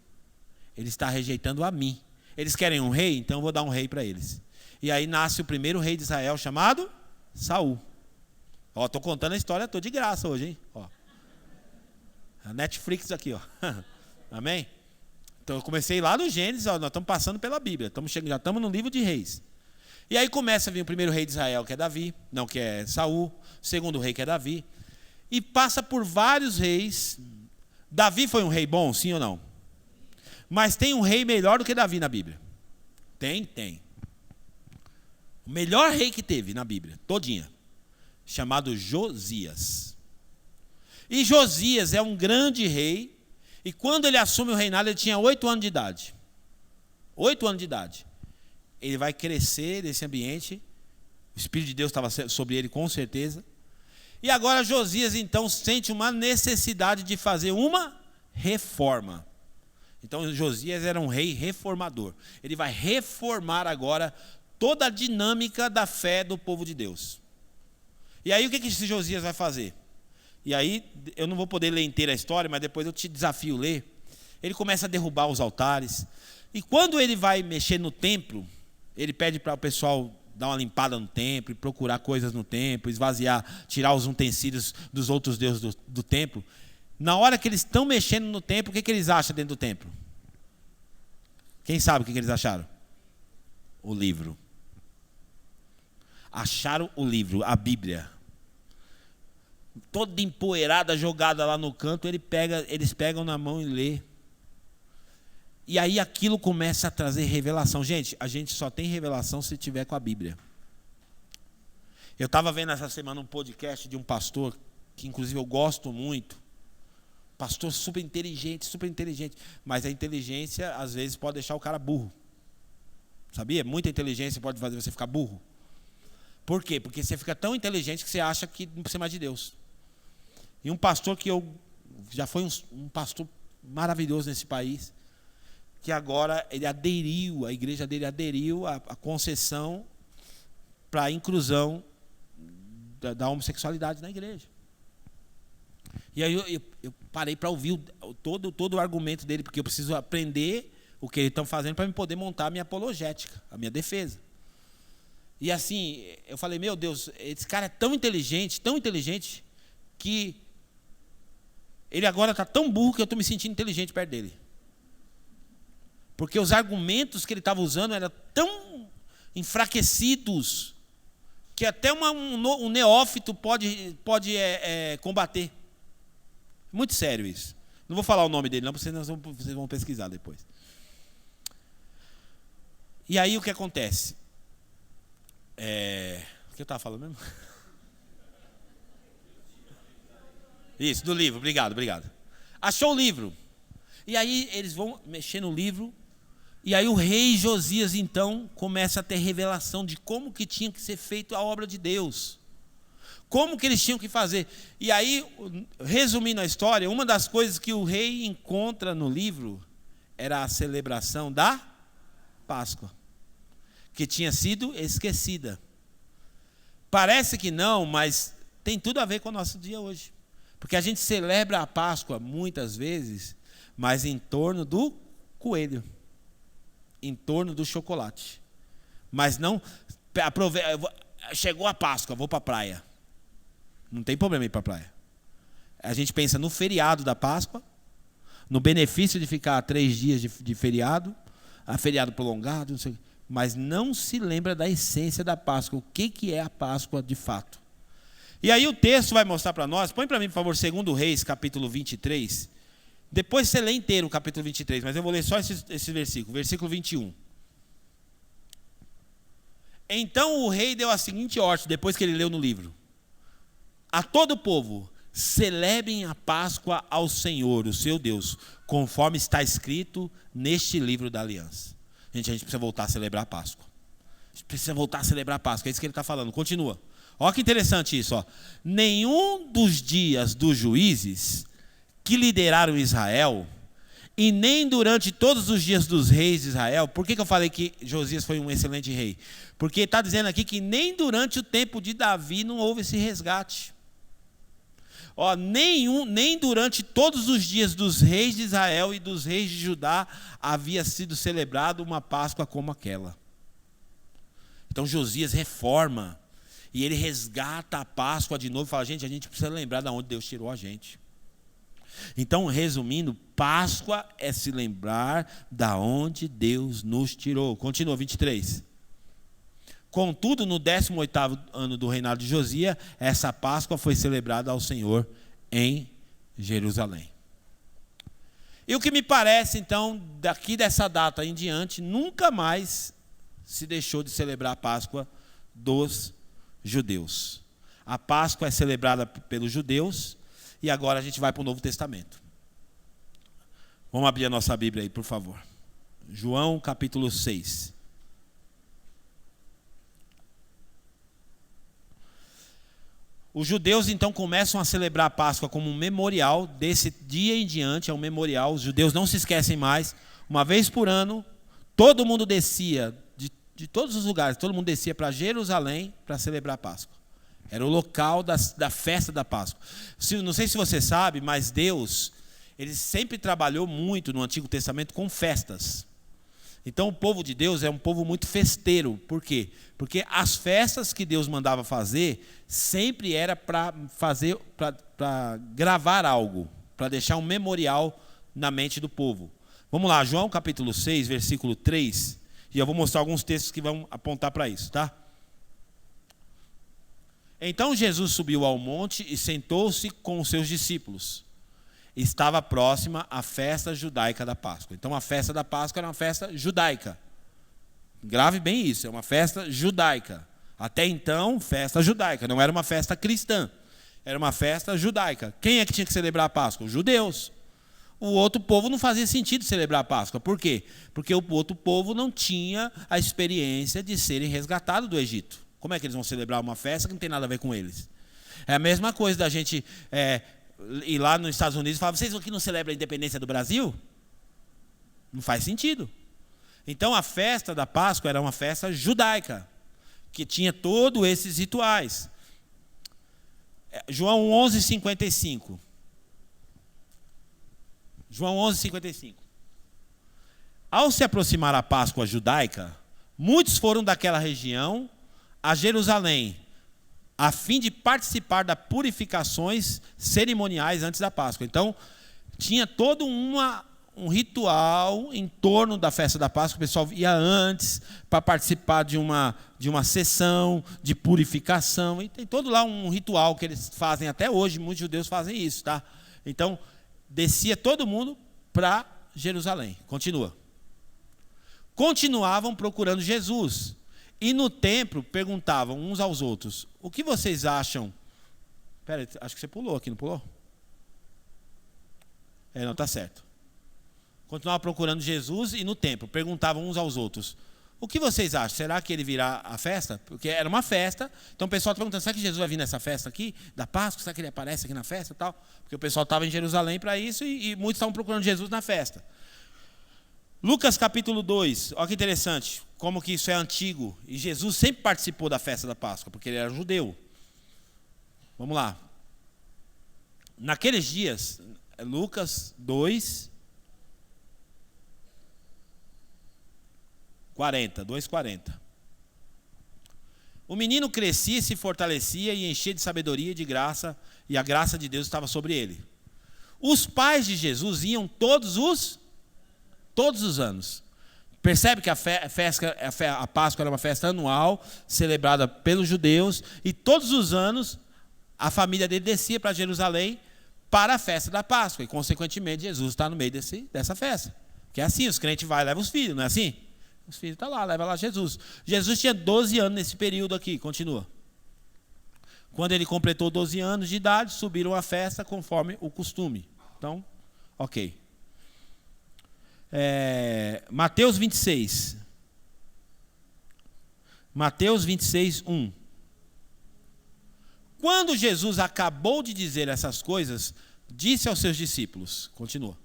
Ele está rejeitando a mim. Eles querem um rei, então eu vou dar um rei para eles. E aí nasce o primeiro rei de Israel, chamado Saul. Ó, estou contando a história, estou de graça hoje, hein? Ó. A Netflix aqui, ó. Amém? Então eu comecei lá no Gênesis, ó, nós estamos passando pela Bíblia. Já estamos no livro de Reis. E aí começa a vir o primeiro rei de Israel, que é Davi. Não, que é Saul. O segundo rei, que é Davi. E passa por vários reis. Davi foi um rei bom, sim ou não? Mas tem um rei melhor do que Davi na Bíblia. Tem. O melhor rei que teve na Bíblia, todinha, chamado Josias. E Josias é um grande rei, e quando ele assume o reinado, ele tinha 8 anos de idade. 8 anos de idade. Ele vai crescer nesse ambiente, o Espírito de Deus estava sobre ele com certeza. E agora Josias então sente uma necessidade de fazer uma reforma. Então Josias era um rei reformador. Ele vai reformar agora toda a dinâmica da fé do povo de Deus. E aí o que esse Josias vai fazer? E aí eu não vou poder ler inteira a história, mas depois eu te desafio a ler. Ele começa a derrubar os altares. E quando ele vai mexer no templo, ele pede para o pessoal dar uma limpada no templo, procurar coisas no templo, esvaziar, tirar os utensílios dos outros deuses do templo. Na hora que eles estão mexendo no templo, o que eles acham dentro do templo? Quem sabe o que eles acharam? O livro. Acharam o livro, a Bíblia. Toda empoeirada, jogada lá no canto, eles pegam na mão e lê. E aí aquilo começa a trazer revelação. Gente, a gente só tem revelação se tiver com a Bíblia. Eu estava vendo essa semana um podcast de um pastor, que inclusive eu gosto muito. Pastor super inteligente, mas a inteligência às vezes pode deixar o cara burro. Sabia? Muita inteligência pode fazer você ficar burro. Por quê? Porque você fica tão inteligente que você acha que não precisa mais de Deus. E um pastor que já foi um pastor maravilhoso nesse país, que agora ele aderiu, a igreja dele aderiu à concessão para a inclusão da homossexualidade na igreja. E aí eu parei para ouvir todo o argumento dele, porque eu preciso aprender o que eles estão fazendo para eu poder montar a minha apologética, a minha defesa. E assim, eu falei, meu Deus, esse cara é tão inteligente, que ele agora está tão burro que eu estou me sentindo inteligente perto dele. Porque os argumentos que ele estava usando eram tão enfraquecidos que até um neófito pode combater. Muito sério isso. Não vou falar o nome dele, não, porque vocês vão pesquisar depois. E aí o que acontece? O que eu estava falando mesmo? Isso, do livro, obrigado. Achou o livro. E aí eles vão mexer no livro. E aí o rei Josias, então, começa a ter revelação de como que tinha que ser feita a obra de Deus. Como que eles tinham que fazer. E aí, resumindo a história, uma das coisas que o rei encontra no livro era a celebração da Páscoa, que tinha sido esquecida. Parece que não, mas tem tudo a ver com o nosso dia hoje. Porque a gente celebra a Páscoa, muitas vezes, mas em torno do coelho, em torno do chocolate. Mas não, chegou a Páscoa, vou para a praia. Não tem problema ir para a praia. A gente pensa no feriado da Páscoa, no benefício de ficar 3 dias de feriado, a feriado prolongado, não sei, mas não se lembra da essência da Páscoa. O que é a Páscoa de fato? E aí o texto vai mostrar para nós, põe para mim, por favor, 2 Reis, capítulo 23. Depois você lê inteiro o capítulo 23, mas eu vou ler só esse versículo, versículo 21. Então o rei deu a seguinte ordem, depois que ele leu no livro: a todo o povo, celebrem a Páscoa ao Senhor, o seu Deus, conforme está escrito neste livro da aliança. Gente, a gente precisa voltar a celebrar a Páscoa. A gente precisa voltar a celebrar a Páscoa, é isso que ele está falando. Continua. Olha que interessante isso. Ó. Nenhum dos dias dos juízes que lideraram Israel, e nem durante todos os dias dos reis de Israel. Por que eu falei que Josias foi um excelente rei? Porque está dizendo aqui que nem durante o tempo de Davi não houve esse resgate. Ó, nem durante todos os dias dos reis de Israel e dos reis de Judá havia sido celebrado uma Páscoa como aquela. Então Josias reforma e ele resgata a Páscoa de novo e fala, gente, a gente precisa lembrar de onde Deus tirou a gente. Então, resumindo, Páscoa é se lembrar da onde Deus nos tirou. Continua, 23. Contudo, no 18º ano do reinado de Josias, essa Páscoa foi celebrada ao Senhor em Jerusalém. E o que me parece, então, daqui dessa data em diante, nunca mais se deixou de celebrar a Páscoa dos judeus. A Páscoa é celebrada pelos judeus. E agora a gente vai para o Novo Testamento. Vamos abrir a nossa Bíblia aí, por favor. João capítulo 6. Os judeus então começam a celebrar a Páscoa como um memorial. Desse dia em diante é um memorial. Os judeus não se esquecem mais. Uma vez por ano, todo mundo descia, de todos os lugares, todo mundo descia para Jerusalém para celebrar a Páscoa. Era o local da festa da Páscoa. Não sei se você sabe, mas Deus, ele sempre trabalhou muito no Antigo Testamento com festas. Então o povo de Deus é um povo muito festeiro. Por quê? Porque as festas que Deus mandava fazer, sempre era para gravar algo, para deixar um memorial na mente do povo. Vamos lá, João capítulo 6, versículo 3, e eu vou mostrar alguns textos que vão apontar para isso, tá? Então Jesus subiu ao monte e sentou-se com os seus discípulos. Estava próxima a festa judaica da Páscoa. Então a festa da Páscoa era uma festa judaica. Grave bem isso, é uma festa judaica. Até então, festa judaica, não era uma festa cristã. Era uma festa judaica. Quem é que tinha que celebrar a Páscoa? Os judeus. O outro povo não fazia sentido celebrar a Páscoa. Por quê? Porque o outro povo não tinha a experiência de serem resgatados do Egito. Como é que eles vão celebrar uma festa que não tem nada a ver com eles? É a mesma coisa da gente ir lá nos Estados Unidos e falar, vocês aqui não celebram a independência do Brasil? Não faz sentido. Então a festa da Páscoa era uma festa judaica, que tinha todos esses rituais. João 11:55. João 11:55. Ao se aproximar a Páscoa judaica, muitos foram daquela região a Jerusalém, a fim de participar das purificações cerimoniais antes da Páscoa. Então, tinha todo um ritual em torno da festa da Páscoa. O pessoal ia antes para participar de uma sessão de purificação. E tem todo lá um ritual que eles fazem até hoje. Muitos judeus fazem isso, tá? Então, descia todo mundo para Jerusalém. Continua. Continuavam procurando Jesus. E no templo perguntavam uns aos outros, o que vocês acham? Espera aí, acho que você pulou aqui, não pulou? Não, está certo. Continuavam procurando Jesus e no templo perguntavam uns aos outros, o que vocês acham? Será que ele virá à festa? Porque era uma festa, então o pessoal está perguntando, será que Jesus vai vir nessa festa aqui, da Páscoa? Será que ele aparece aqui na festa e tal? Porque o pessoal estava em Jerusalém para isso e muitos estavam procurando Jesus na festa. Lucas capítulo 2, olha que interessante, como que isso é antigo. E Jesus sempre participou da festa da Páscoa, porque ele era judeu. Vamos lá. Naqueles dias, Lucas 2, 2:40. O menino crescia e se fortalecia e enchia de sabedoria e de graça, e a graça de Deus estava sobre ele. Os pais de Jesus iam todos os anos. Percebe que a Páscoa era uma festa anual, celebrada pelos judeus, e todos os anos a família dele descia para Jerusalém para a festa da Páscoa, e consequentemente Jesus está no meio dessa festa. Porque é assim, os crentes vão e levam os filhos, não é assim? Os filhos estão lá, leva lá Jesus. Jesus tinha 12 anos nesse período aqui, continua. Quando ele completou 12 anos de idade, subiram à festa conforme o costume. Então, ok. Mateus 26. Mateus 26, 1. Quando Jesus acabou de dizer essas coisas, disse aos seus discípulos, continua: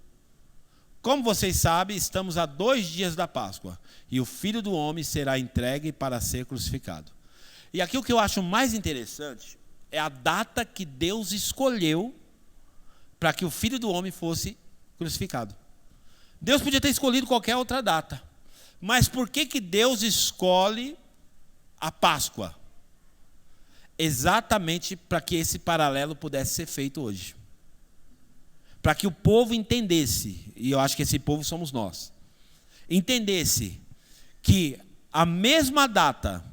como vocês sabem, estamos a 2 dias da Páscoa, e o Filho do Homem será entregue para ser crucificado. E aqui o que eu acho mais interessante é a data que Deus escolheu para que o Filho do Homem fosse crucificado. Deus podia ter escolhido qualquer outra data, mas por que Deus escolhe a Páscoa? Exatamente para que esse paralelo pudesse ser feito hoje. Para que o povo entendesse, e eu acho que esse povo somos nós, entendesse que a mesma data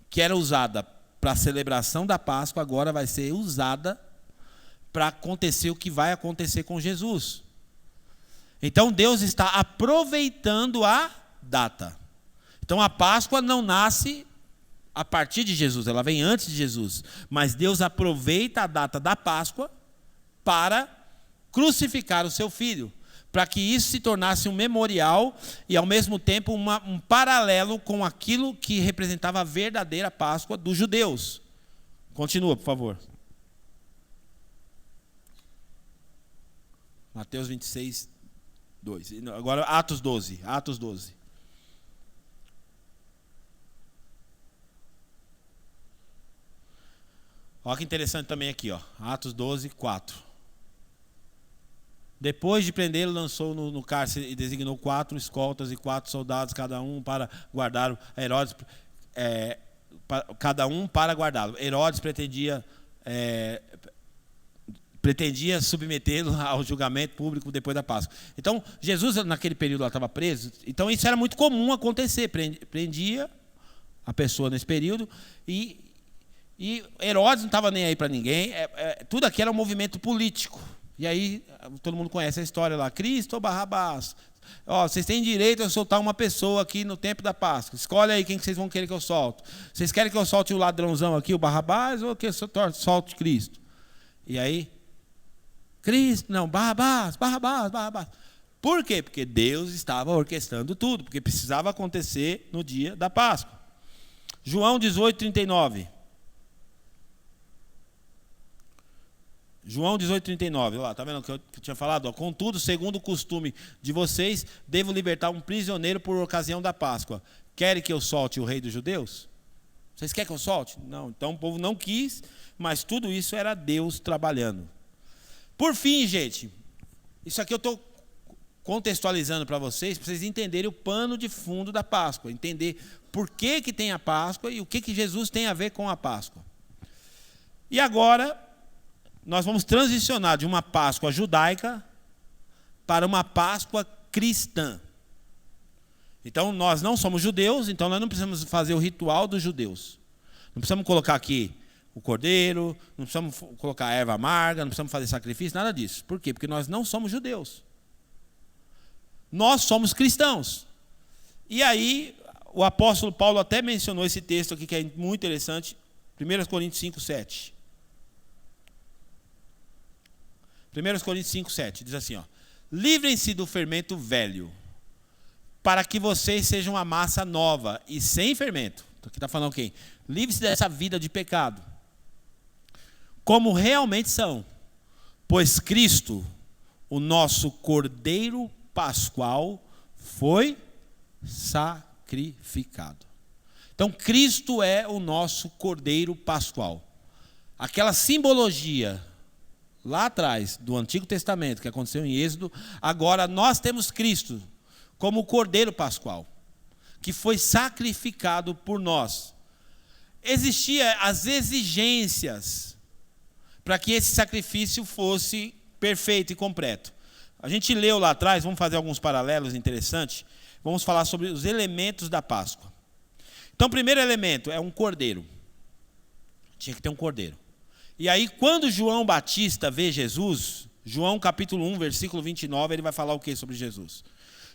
que era usada para a celebração da Páscoa, agora vai ser usada para acontecer o que vai acontecer com Jesus. Então Deus está aproveitando a data. Então a Páscoa não nasce a partir de Jesus, ela vem antes de Jesus. Mas Deus aproveita a data da Páscoa para crucificar o seu filho, para que isso se tornasse um memorial e ao mesmo tempo um paralelo com aquilo que representava a verdadeira Páscoa dos judeus. Continua, por favor. Mateus 26, 2. Agora Atos 12. Atos 12. Olha que interessante também aqui, ó. Atos 12, 4. Depois de prendê-lo, lançou no cárcere e designou 4 escoltas e 4 soldados, cada um para guardar Herodes, cada um para guardá-lo. Herodes pretendia submetê-lo ao julgamento público depois da Páscoa. Então, Jesus naquele período estava preso, então isso era muito comum acontecer, prendia a pessoa nesse período e Herodes não estava nem aí para ninguém, tudo aqui era um movimento político. E aí, todo mundo conhece a história lá, Cristo ou Barrabás? Ó, vocês têm direito a soltar uma pessoa aqui no tempo da Páscoa. Escolhe aí quem que vocês vão querer que eu solte. Vocês querem que eu solte o ladrãozão aqui, o Barrabás, ou que eu solte Cristo? E aí, Cristo, não, Barrabás. Por quê? Porque Deus estava orquestrando tudo, porque precisava acontecer no dia da Páscoa. João 18, 39. João 18, 39, lá, está vendo o que eu tinha falado? Ó, contudo, segundo o costume de vocês, devo libertar um prisioneiro por ocasião da Páscoa. Querem que eu solte o rei dos judeus? Vocês querem que eu solte? Não, então o povo não quis, mas tudo isso era Deus trabalhando. Por fim, gente, isso aqui eu estou contextualizando para vocês entenderem o pano de fundo da Páscoa, entender por que tem a Páscoa e o que Jesus tem a ver com a Páscoa. E agora nós vamos transicionar de uma Páscoa judaica para uma Páscoa cristã. Então, nós não somos judeus, então nós não precisamos fazer o ritual dos judeus. Não precisamos colocar aqui o cordeiro, não precisamos colocar a erva amarga, não precisamos fazer sacrifício, nada disso. Por quê? Porque nós não somos judeus. Nós somos cristãos. E aí, o apóstolo Paulo até mencionou esse texto aqui, que é muito interessante, 1 Coríntios 5, 7. 1 Coríntios 5, 7, diz assim, ó: livrem-se do fermento velho, para que vocês sejam uma massa nova e sem fermento. Aqui está falando o quê? Livre-se dessa vida de pecado, como realmente são, pois Cristo, o nosso Cordeiro Pascual, foi sacrificado. Então, Cristo é o nosso Cordeiro Pascual. Aquela simbologia lá atrás, do Antigo Testamento, que aconteceu em Êxodo, agora nós temos Cristo como o Cordeiro Pascual, que foi sacrificado por nós. Existiam as exigências para que esse sacrifício fosse perfeito e completo. A gente leu lá atrás, vamos fazer alguns paralelos interessantes, vamos falar sobre os elementos da Páscoa. Então, o primeiro elemento é um cordeiro. Tinha que ter um cordeiro. E aí, quando João Batista vê Jesus, João capítulo 1, versículo 29, ele vai falar o que sobre Jesus?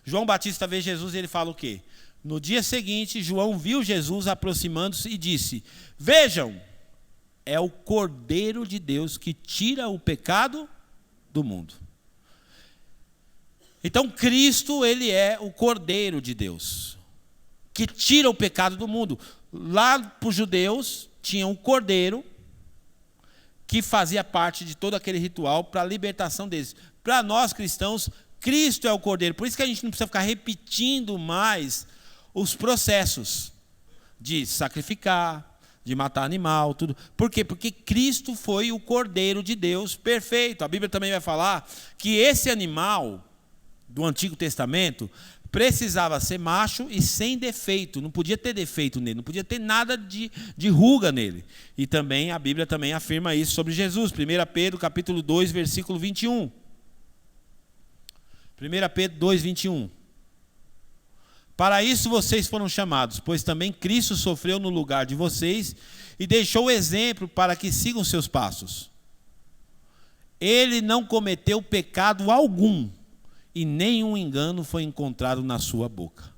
João Batista vê Jesus e ele fala o quê? No dia seguinte, João viu Jesus aproximando-se e disse: vejam, é o Cordeiro de Deus que tira o pecado do mundo. Então, Cristo, ele é o Cordeiro de Deus, que tira o pecado do mundo. Lá para os judeus, tinha um cordeiro, que fazia parte de todo aquele ritual para a libertação deles. Para nós cristãos, Cristo é o Cordeiro. Por isso que a gente não precisa ficar repetindo mais os processos de sacrificar, de matar animal, tudo. Por quê? Porque Cristo foi o Cordeiro de Deus perfeito. A Bíblia também vai falar que esse animal do Antigo Testamento precisava ser macho e sem defeito. Não podia ter defeito nele, não podia ter nada de ruga nele. E também a Bíblia também afirma isso sobre Jesus. 1 Pedro capítulo 2, versículo 21. 1 Pedro 2, 21. Para isso vocês foram chamados, pois também Cristo sofreu no lugar de vocês e deixou o exemplo para que sigam seus passos. Ele não cometeu pecado algum e nenhum engano foi encontrado na sua boca.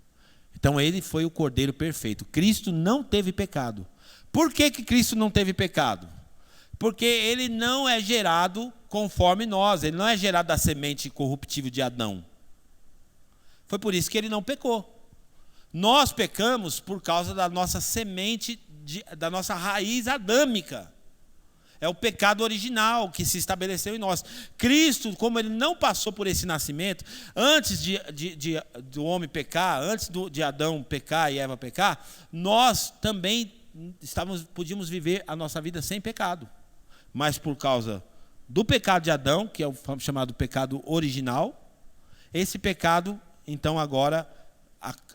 Então ele foi o Cordeiro perfeito. Cristo não teve pecado. Por que Cristo não teve pecado? Porque ele não é gerado conforme nós, ele não é gerado da semente corruptível de Adão. Foi por isso que ele não pecou. Nós pecamos por causa da nossa semente, da nossa raiz adâmica. É o pecado original que se estabeleceu em nós. Cristo, como ele não passou por esse nascimento, antes do homem pecar, antes de Adão pecar e Eva pecar, nós também podíamos viver a nossa vida sem pecado. Mas por causa do pecado de Adão, que é o chamado pecado original, esse pecado, então agora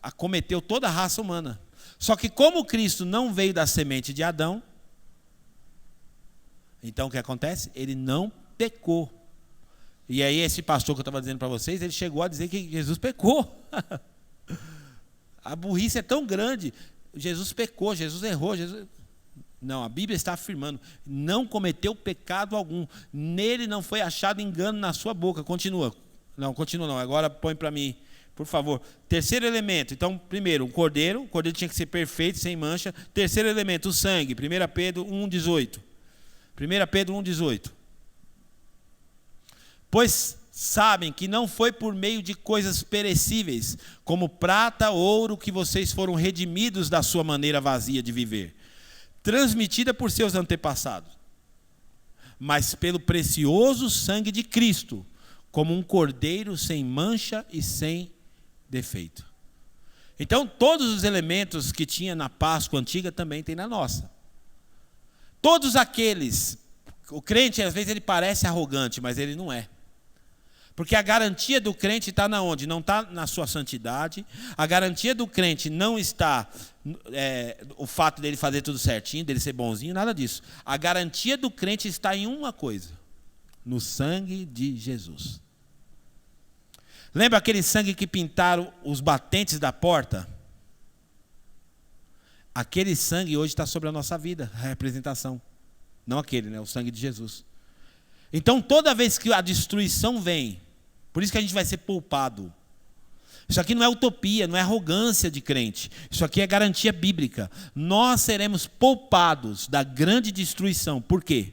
acometeu toda a raça humana. Só que como Cristo não veio da semente de Adão, então o que acontece? Ele não pecou. E aí esse pastor que eu estava dizendo para vocês, ele chegou a dizer que Jesus pecou. A burrice é tão grande. Jesus pecou, Jesus errou. Não, a Bíblia está afirmando, não cometeu pecado algum. Nele não foi achado engano na sua boca. Continua. Não, agora põe para mim, por favor. Terceiro elemento. Então, primeiro, o cordeiro tinha que ser perfeito, sem mancha. Terceiro elemento, o sangue. 1 Pedro 1,18. 1 Pedro 1,18. Pois sabem que não foi por meio de coisas perecíveis, como prata ou ouro, que vocês foram redimidos da sua maneira vazia de viver, transmitida por seus antepassados, mas pelo precioso sangue de Cristo, como um cordeiro sem mancha e sem defeito. Então, todos os elementos que tinha na Páscoa antiga também tem na nossa. Todos aqueles, o crente às vezes ele parece arrogante, mas ele não é. Porque a garantia do crente está na onde? Não está na sua santidade. A garantia do crente não está o fato dele fazer tudo certinho, dele ser bonzinho, nada disso. A garantia do crente está em uma coisa: no sangue de Jesus. Lembra aquele sangue que pintaram os batentes da porta? Aquele sangue hoje está sobre a nossa vida, a representação. Não aquele, né? O sangue de Jesus. Então, toda vez que a destruição vem, por isso que a gente vai ser poupado. Isso aqui não é utopia, não é arrogância de crente. Isso aqui é garantia bíblica. Nós seremos poupados da grande destruição. Por quê?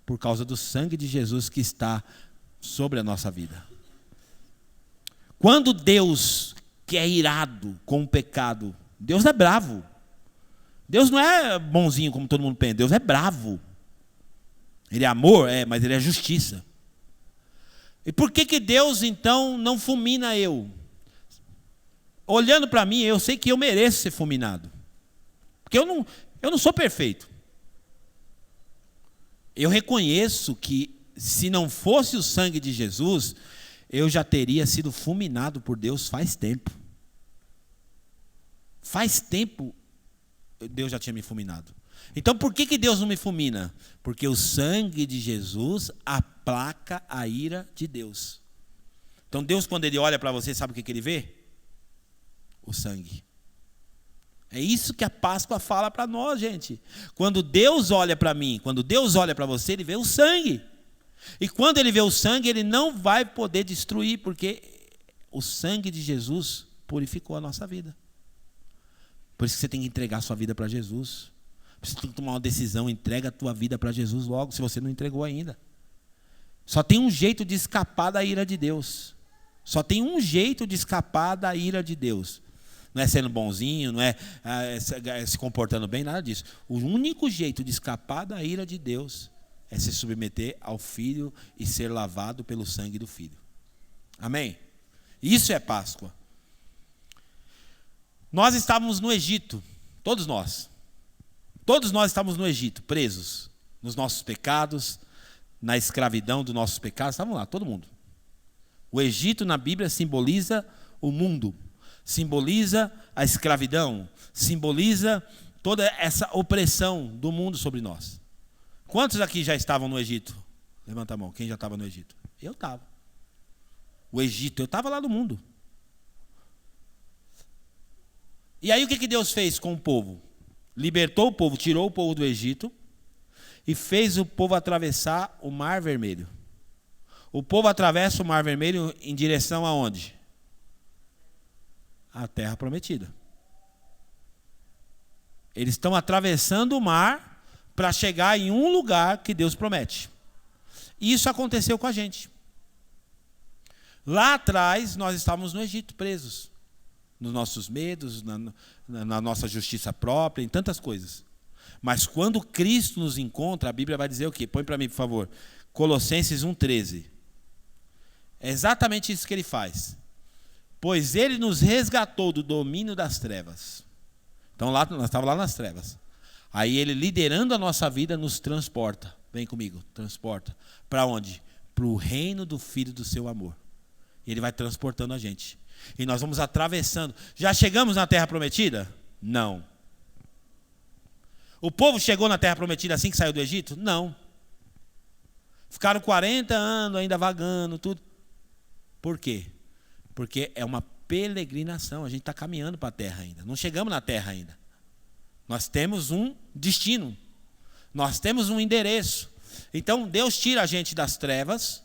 Por causa do sangue de Jesus que está sobre a nossa vida. Quando Deus, que é irado com o pecado, Deus é bravo. Deus não é bonzinho como todo mundo pensa, Deus é bravo. Ele é amor, mas ele é justiça. E por que Deus então não fulmina eu? Olhando para mim, eu sei que eu mereço ser fulminado. Porque eu não sou perfeito. Eu reconheço que se não fosse o sangue de Jesus, eu já teria sido fulminado por Deus faz tempo. Faz tempo Deus já tinha me fulminado. Então por que Deus não me fulmina? Porque o sangue de Jesus aplaca a ira de Deus. Então Deus, quando ele olha para você, sabe o que ele vê? O sangue. É isso que a Páscoa fala para nós, gente. Quando Deus olha para mim, quando Deus olha para você, ele vê o sangue. E quando ele vê o sangue, ele não vai poder destruir, porque o sangue de Jesus purificou a nossa vida. Por isso que você tem que entregar a sua vida para Jesus. Você tem que tomar uma decisão, entrega a tua vida para Jesus logo, se você não entregou ainda. Só tem um jeito de escapar da ira de Deus. Só tem um jeito de escapar da ira de Deus. Não é sendo bonzinho, não é se comportando bem, nada disso. O único jeito de escapar da ira de Deus é se submeter ao Filho e ser lavado pelo sangue do Filho. Amém? Isso é Páscoa. Nós estávamos no Egito, todos nós. Todos nós estávamos no Egito, presos nos nossos pecados, na escravidão dos nossos pecados. Estavam lá, todo mundo. O Egito na Bíblia simboliza o mundo, simboliza a escravidão, simboliza toda essa opressão do mundo sobre nós. Quantos aqui já estavam no Egito? Levanta a mão, quem já estava no Egito? Eu estava. O Egito, eu estava lá no mundo. E aí o que Deus fez com o povo? Libertou o povo, tirou o povo do Egito e fez o povo atravessar o Mar Vermelho. O povo atravessa o Mar Vermelho em direção aonde? À Terra Prometida. Eles estão atravessando o mar para chegar em um lugar que Deus promete. E isso aconteceu com a gente. Lá atrás, nós estávamos no Egito, presos. Nos nossos medos, na nossa justiça própria, em tantas coisas. Mas quando Cristo nos encontra, a Bíblia vai dizer o quê? Põe para mim, por favor. Colossenses 1,13. É exatamente isso que ele faz. Pois ele nos resgatou do domínio das trevas. Então lá, nós estávamos lá nas trevas. Aí ele, liderando a nossa vida, nos transporta. Vem comigo, transporta. Para onde? Para o reino do Filho do seu amor. Ele vai transportando a gente. E nós vamos atravessando. Já chegamos na Terra Prometida? Não. O povo chegou na Terra Prometida assim que saiu do Egito? Não. Ficaram 40 anos ainda vagando, tudo. Por quê? Porque é uma peregrinação. A gente está caminhando para a Terra ainda. Não chegamos na Terra ainda. Nós temos um destino. Nós temos um endereço. Então Deus tira a gente das trevas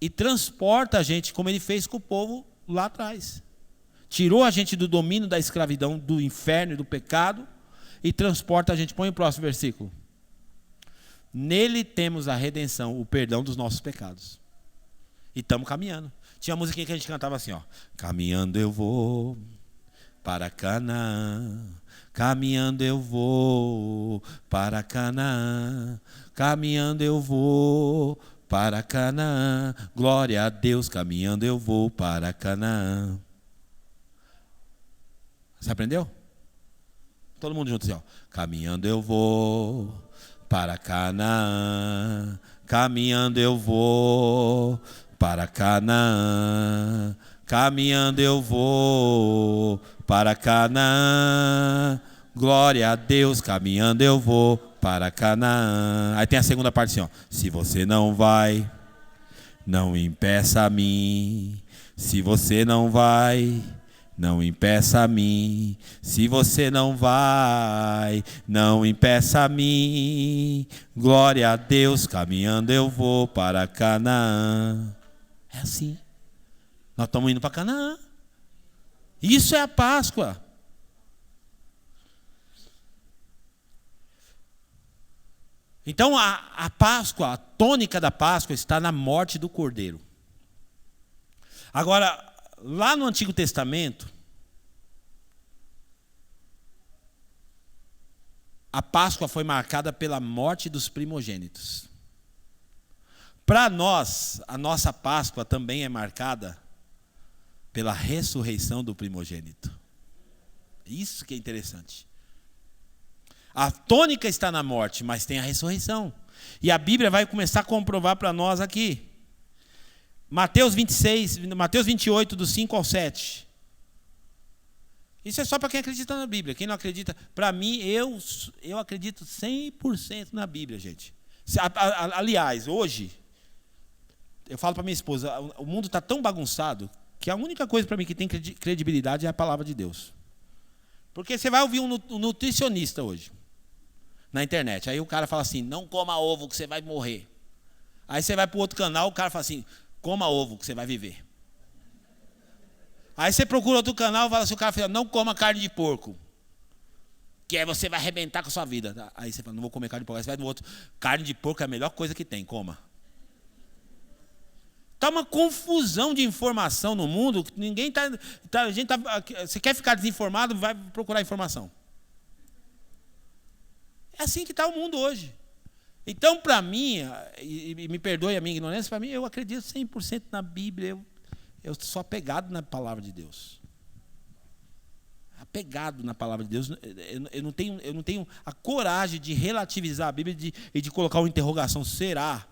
e transporta a gente, como ele fez com o povo lá atrás. Tirou a gente do domínio da escravidão, do inferno e do pecado e transporta a gente. Põe o próximo versículo. Nele temos a redenção, o perdão dos nossos pecados. E estamos caminhando. Tinha uma musiquinha que a gente cantava assim, ó. Caminhando eu vou para Canaã. Caminhando eu vou para Canaã. Caminhando eu vou para Canaã, glória a Deus, caminhando eu vou para Canaã. Você aprendeu? Todo mundo junto assim, ó. Caminhando eu vou para Canaã, caminhando eu vou para Canaã, caminhando eu vou para Canaã, glória a Deus, caminhando eu vou para Canaã. Aí tem a segunda parte assim, ó. Se você não vai, não impeça a mim. Se você não vai, não impeça a mim. Se você não vai, não impeça a mim. Glória a Deus, caminhando eu vou para Canaã. É assim. Nós estamos indo para Canaã. Isso é a Páscoa. Então a Páscoa, a tônica da Páscoa está na morte do Cordeiro. Agora, lá no Antigo Testamento, a Páscoa foi marcada pela morte dos primogênitos. Para nós, a nossa Páscoa também é marcada pela ressurreição do primogênito. Isso que é interessante. A tônica está na morte, mas tem a ressurreição. E a Bíblia vai começar a comprovar para nós aqui. Mateus 28, do 5 ao 7. Isso é só para quem acredita na Bíblia. Quem não acredita, para mim, eu acredito 100% na Bíblia, gente. Aliás, hoje, eu falo para minha esposa, o mundo está tão bagunçado que a única coisa para mim que tem credibilidade é a palavra de Deus. Porque você vai ouvir um nutricionista hoje, na internet. Aí o cara fala assim, não coma ovo que você vai morrer. Aí você vai para o outro canal, o cara fala assim, coma ovo que você vai viver. Aí você procura outro canal, fala assim, o cara fala, não coma carne de porco, que aí você vai arrebentar com a sua vida. Aí você fala, não vou comer carne de porco. Aí você vai no outro, carne de porco é a melhor coisa que tem, coma. Está uma confusão de informação no mundo, ninguém você quer ficar desinformado, vai procurar informação. É assim que está o mundo hoje. Então, para mim, e me perdoe a minha ignorância, para mim, eu acredito 100% na Bíblia. Eu sou apegado na palavra de Deus. Apegado na palavra de Deus. Eu não tenho a coragem de relativizar a Bíblia e de colocar uma interrogação. Será?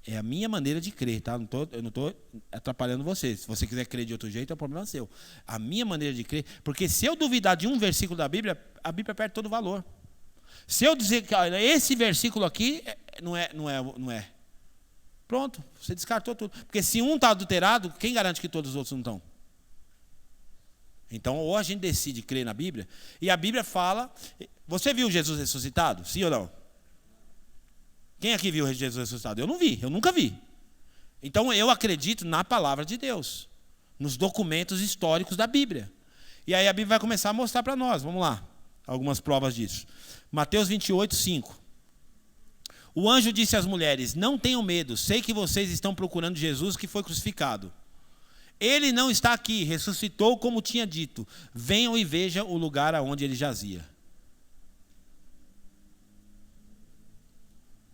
É a minha maneira de crer, tá? Eu não estou atrapalhando você. Se você quiser crer de outro jeito, é um problema seu. A minha maneira de crer, porque se eu duvidar de um versículo da Bíblia, a Bíblia perde todo o valor. Se eu dizer que olha, esse versículo aqui não é. Pronto, você descartou tudo. Porque se um está adulterado, quem garante que todos os outros não estão? Então, ou a gente decide crer na Bíblia, e a Bíblia fala... Você viu Jesus ressuscitado? Sim ou não? Quem aqui viu Jesus ressuscitado? Eu não vi, eu nunca vi. Então, eu acredito na palavra de Deus, nos documentos históricos da Bíblia. E aí a Bíblia vai começar a mostrar para nós. Vamos lá, algumas provas disso. Mateus 28, 5. O anjo disse às mulheres: não tenham medo, sei que vocês estão procurando Jesus que foi crucificado. Ele não está aqui, ressuscitou como tinha dito. Venham e vejam o lugar aonde ele jazia.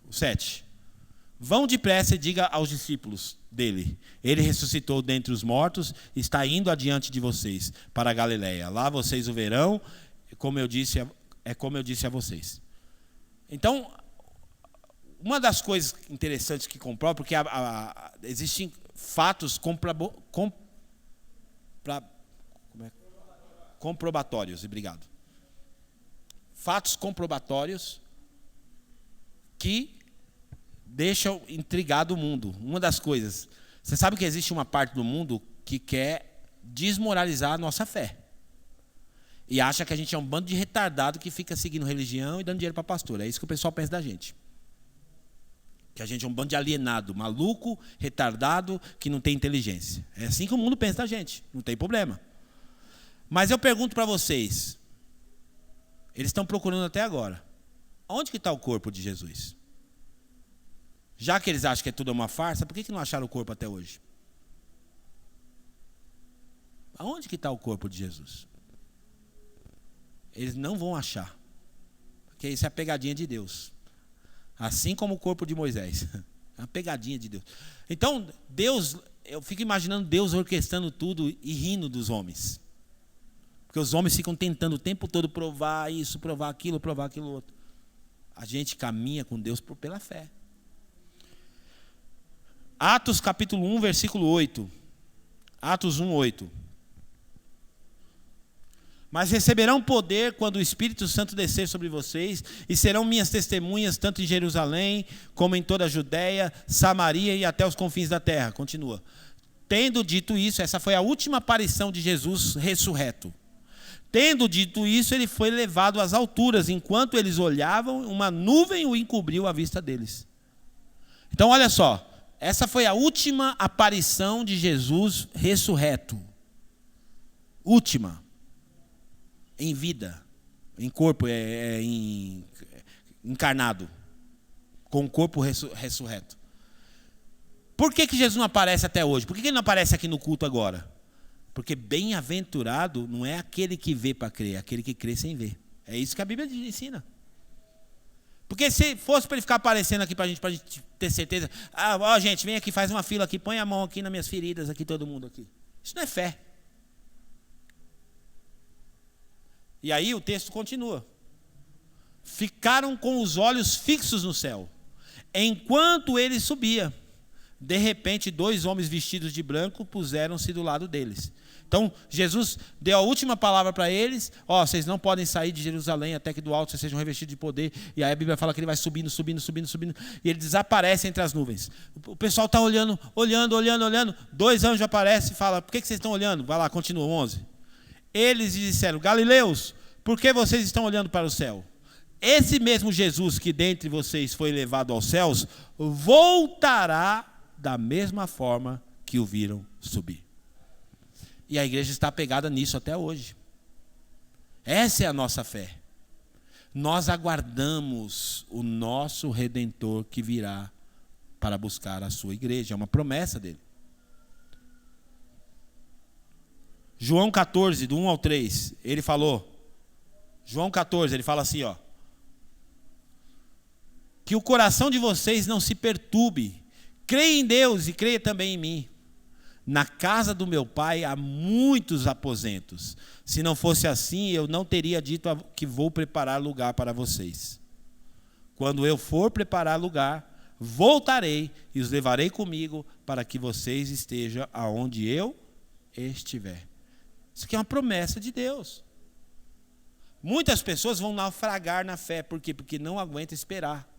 7. Vão depressa e diga aos discípulos dele: ele ressuscitou dentre os mortos, está indo adiante de vocês para a Galileia. Lá vocês o verão, como eu disse a vocês. Então, uma das coisas interessantes que comprova, porque existem fatos comprobatórios, obrigado. Fatos comprobatórios que deixam intrigado o mundo. Uma das coisas, você sabe que existe uma parte do mundo que quer desmoralizar a nossa fé. E acha que a gente é um bando de retardado que fica seguindo religião e dando dinheiro para pastor. É isso que o pessoal pensa da gente. Que a gente é um bando de alienado, maluco, retardado, que não tem inteligência. É assim que o mundo pensa da gente, não tem problema. Mas eu pergunto para vocês, eles estão procurando até agora, onde que está o corpo de Jesus? Já que eles acham que é tudo uma farsa, por que não acharam o corpo até hoje? Aonde que está o corpo de Jesus? Eles não vão achar, porque isso é a pegadinha de Deus. Assim como o corpo de Moisés. É uma pegadinha de Deus. Então, Deus, eu fico imaginando Deus orquestrando tudo e rindo dos homens. Porque os homens ficam tentando o tempo todo provar isso, provar aquilo outro. A gente caminha com Deus pela fé. Atos capítulo 1, versículo 8. Atos 1, 8. Mas receberão poder quando o Espírito Santo descer sobre vocês, e serão minhas testemunhas tanto em Jerusalém, como em toda a Judéia, Samaria e até os confins da terra. Continua. Tendo dito isso, essa foi a última aparição de Jesus ressurreto. Tendo dito isso, ele foi levado às alturas. Enquanto eles olhavam, uma nuvem o encobriu à vista deles. Então, olha só. Essa foi a última aparição de Jesus ressurreto. Última. Em vida, em corpo, encarnado, com o corpo ressurreto. Por que Jesus não aparece até hoje? Por que ele não aparece aqui no culto agora? Porque bem-aventurado não é aquele que vê para crer, é aquele que crê sem ver. É isso que a Bíblia ensina. Porque se fosse para ele ficar aparecendo aqui para a gente ter certeza, gente, vem aqui, faz uma fila aqui, põe a mão aqui nas minhas feridas, aqui todo mundo aqui. Isso não é fé. E aí o texto continua. Ficaram com os olhos fixos no céu, enquanto ele subia. De repente, 2 homens vestidos de branco puseram-se do lado deles. Então, Jesus deu a última palavra para eles. Vocês não podem sair de Jerusalém até que do alto vocês sejam revestidos de poder. E aí a Bíblia fala que ele vai subindo. E ele desaparece entre as nuvens. O pessoal está olhando. 2 anjos aparecem e falam: por que vocês estão olhando? Vai lá, continua, 11. Eles disseram: Galileus, por que vocês estão olhando para o céu? Esse mesmo Jesus que dentre vocês foi levado aos céus, voltará da mesma forma que o viram subir. E a igreja está apegada nisso até hoje. Essa é a nossa fé. Nós aguardamos o nosso Redentor que virá para buscar a sua igreja. É uma promessa dele. João 14, do 1 ao 3, ele falou. João 14, ele fala assim, que o coração de vocês não se perturbe. Creia em Deus e creia também em mim. Na casa do meu pai há muitos aposentos. Se não fosse assim, eu não teria dito que vou preparar lugar para vocês. Quando eu for preparar lugar, voltarei e os levarei comigo para que vocês estejam aonde eu estiver. Isso aqui é uma promessa de Deus. Muitas pessoas vão naufragar na fé. Por quê? Porque não aguenta esperar.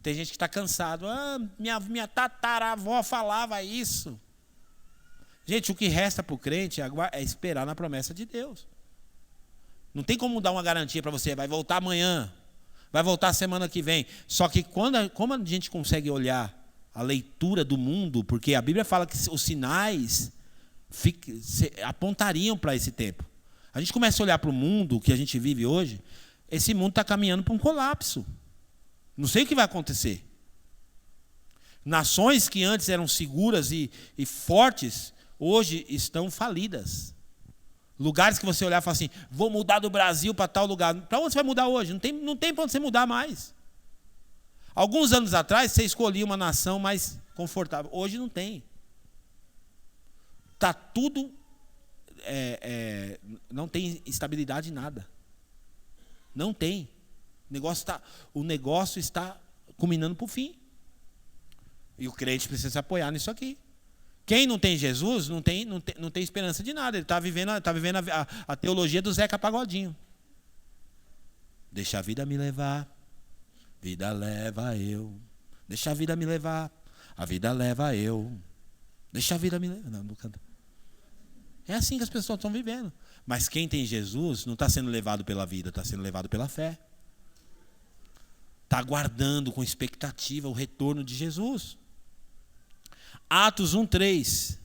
Tem gente que está cansado. Minha tataravó falava isso. Gente, o que resta para o crente é esperar na promessa de Deus. Não tem como dar uma garantia para você, vai voltar amanhã, vai voltar semana que vem. Só que como a gente consegue olhar a leitura do mundo, porque a Bíblia fala que os sinais apontariam para esse tempo. A gente começa a olhar para o mundo que a gente vive hoje, esse mundo está caminhando para um colapso. Não sei o que vai acontecer. Nações que antes eram seguras e fortes, hoje estão falidas. Lugares que você olhar e falar assim, vou mudar do Brasil para tal lugar. Para onde você vai mudar hoje? Não tem para onde você mudar mais. Alguns anos atrás, você escolhia uma nação mais confortável. Hoje não tem. Está tudo... não tem estabilidade em nada. Não tem. O negócio está culminando para o fim. E o crente precisa se apoiar nisso aqui. Quem não tem Jesus não tem esperança de nada. Ele está vivendo a teologia do Zeca Pagodinho. Deixa a vida me levar, vida leva eu. Deixa a vida me levar, a vida leva eu. Deixa a vida me levar. Não canta. É assim que as pessoas estão vivendo. Mas quem tem Jesus não está sendo levado pela vida, está sendo levado pela fé. Está aguardando com expectativa o retorno de Jesus. Atos 1:3.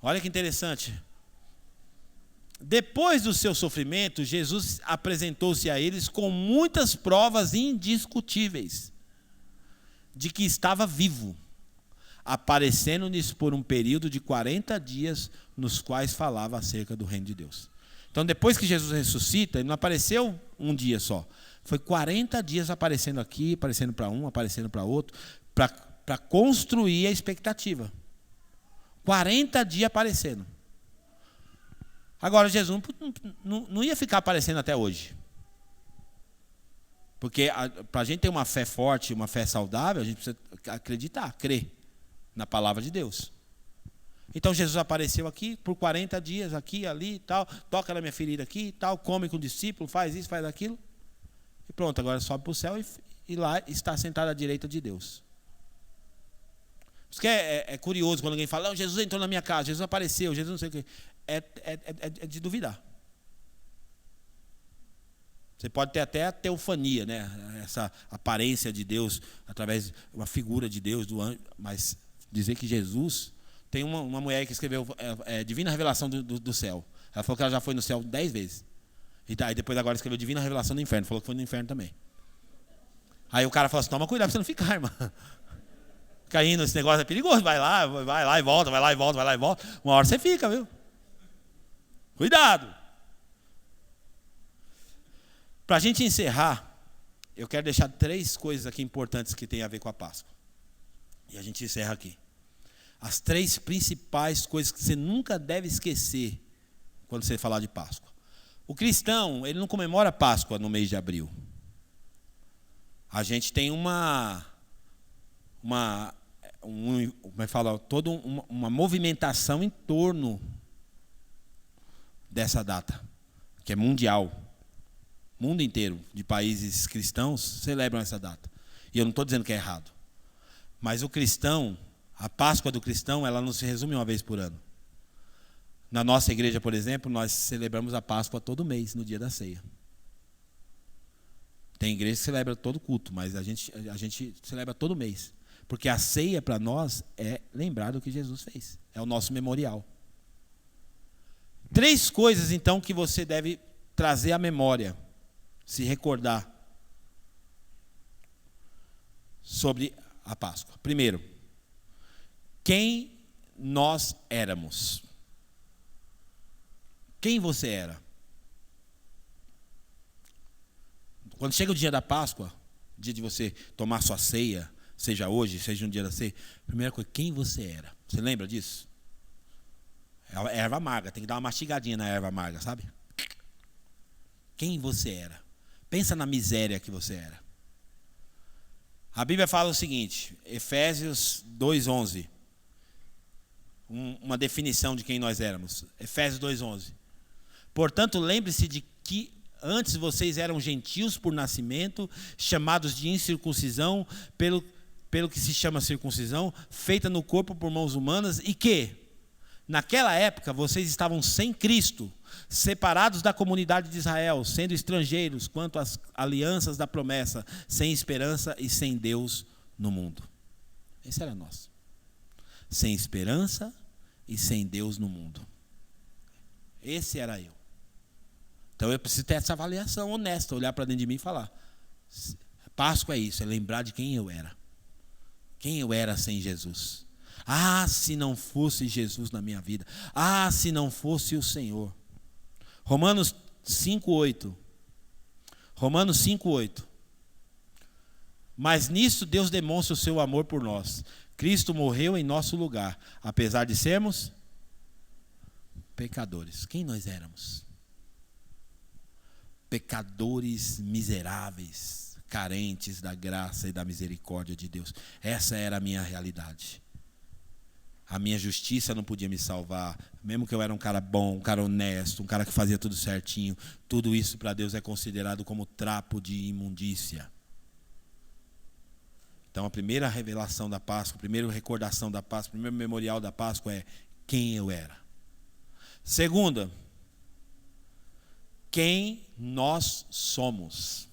Olha que interessante. Depois do seu sofrimento, Jesus apresentou-se a eles com muitas provas indiscutíveis de que estava vivo, aparecendo-lhes por um período de 40 dias, nos quais falava acerca do reino de Deus. Então, depois que Jesus ressuscita, ele não apareceu um dia só. Foi 40 dias aparecendo aqui, aparecendo para um, aparecendo para outro, para construir a expectativa. 40 dias aparecendo. Agora, Jesus não ia ficar aparecendo até hoje. Porque para a gente ter uma fé forte, uma fé saudável, a gente precisa acreditar, crer na palavra de Deus. Então, Jesus apareceu aqui por 40 dias, aqui, ali, tal, toca na minha ferida aqui, tal, come com o discípulo, faz isso, faz aquilo. E pronto, agora sobe para o céu e lá está sentado à direita de Deus. Isso que é curioso quando alguém fala, não, Jesus entrou na minha casa, Jesus apareceu, Jesus não sei o quê. É de duvidar. Você pode ter até a teofania, né? Essa aparência de Deus, através de uma figura de Deus, do anjo, mas dizer que Jesus... Tem uma mulher que escreveu Divina Revelação do Céu. Ela falou que ela já foi no céu 10 vezes. E depois agora escreveu Divina Revelação do Inferno. Falou que foi no inferno também. Aí o cara falou assim, toma cuidado para você não ficar, irmã. Caindo, esse negócio é perigoso. Vai lá e volta, vai lá e volta, vai lá e volta. Uma hora você fica, viu? Cuidado. Para a gente encerrar, eu quero deixar 3 coisas aqui importantes que tem a ver com a Páscoa. E a gente encerra aqui. As 3 principais coisas que você nunca deve esquecer quando você falar de Páscoa. O cristão, ele não comemora Páscoa no mês de abril. A gente tem toda uma movimentação em torno dessa data, que é mundial. O mundo inteiro de países cristãos celebram essa data. E eu não estou dizendo que é errado. Mas o cristão... A Páscoa do cristão, ela não se resume uma vez por ano. Na nossa igreja, por exemplo, nós celebramos a Páscoa todo mês, no dia da ceia. Tem igreja que celebra todo culto, mas a gente celebra todo mês. Porque a ceia, para nós, é lembrar do que Jesus fez. É o nosso memorial. 3 coisas, então, que você deve trazer à memória, se recordar, sobre a Páscoa. Primeiro, quem nós éramos. Quem você era? Quando chega o dia da Páscoa, dia de você tomar sua ceia, seja hoje, seja um dia da ceia, primeira coisa, quem você era? Você lembra disso? É erva amarga, tem que dar uma mastigadinha na erva amarga, sabe? Quem você era? Pensa na miséria que você era. A Bíblia fala o seguinte, Efésios 2:11. Uma definição de quem nós éramos. Efésios 2:11. Portanto, lembre-se de que antes vocês eram gentios por nascimento, chamados de incircuncisão, pelo que se chama circuncisão, feita no corpo por mãos humanas, e que, naquela época, vocês estavam sem Cristo, separados da comunidade de Israel, sendo estrangeiros quanto às alianças da promessa, sem esperança e sem Deus no mundo. Esse era nós. Sem esperança e sem Deus no mundo. Esse era eu. Então eu preciso ter essa avaliação honesta, olhar para dentro de mim e falar: Páscoa é isso, é lembrar de quem eu era. Quem eu era sem Jesus. Ah, se não fosse Jesus na minha vida. Ah, se não fosse o Senhor. Romanos 5:8. Romanos 5:8. Mas nisso Deus demonstra o seu amor por nós. Cristo morreu em nosso lugar, apesar de sermos pecadores. Quem nós éramos? Pecadores miseráveis, carentes da graça e da misericórdia de Deus. Essa era a minha realidade. A minha justiça não podia me salvar. Mesmo que eu era um cara bom, um cara honesto, um cara que fazia tudo certinho, tudo isso para Deus é considerado como trapo de imundícia. Então a primeira revelação da Páscoa, a primeira recordação da Páscoa, o primeiro memorial da Páscoa é quem eu era. Segunda, quem nós somos.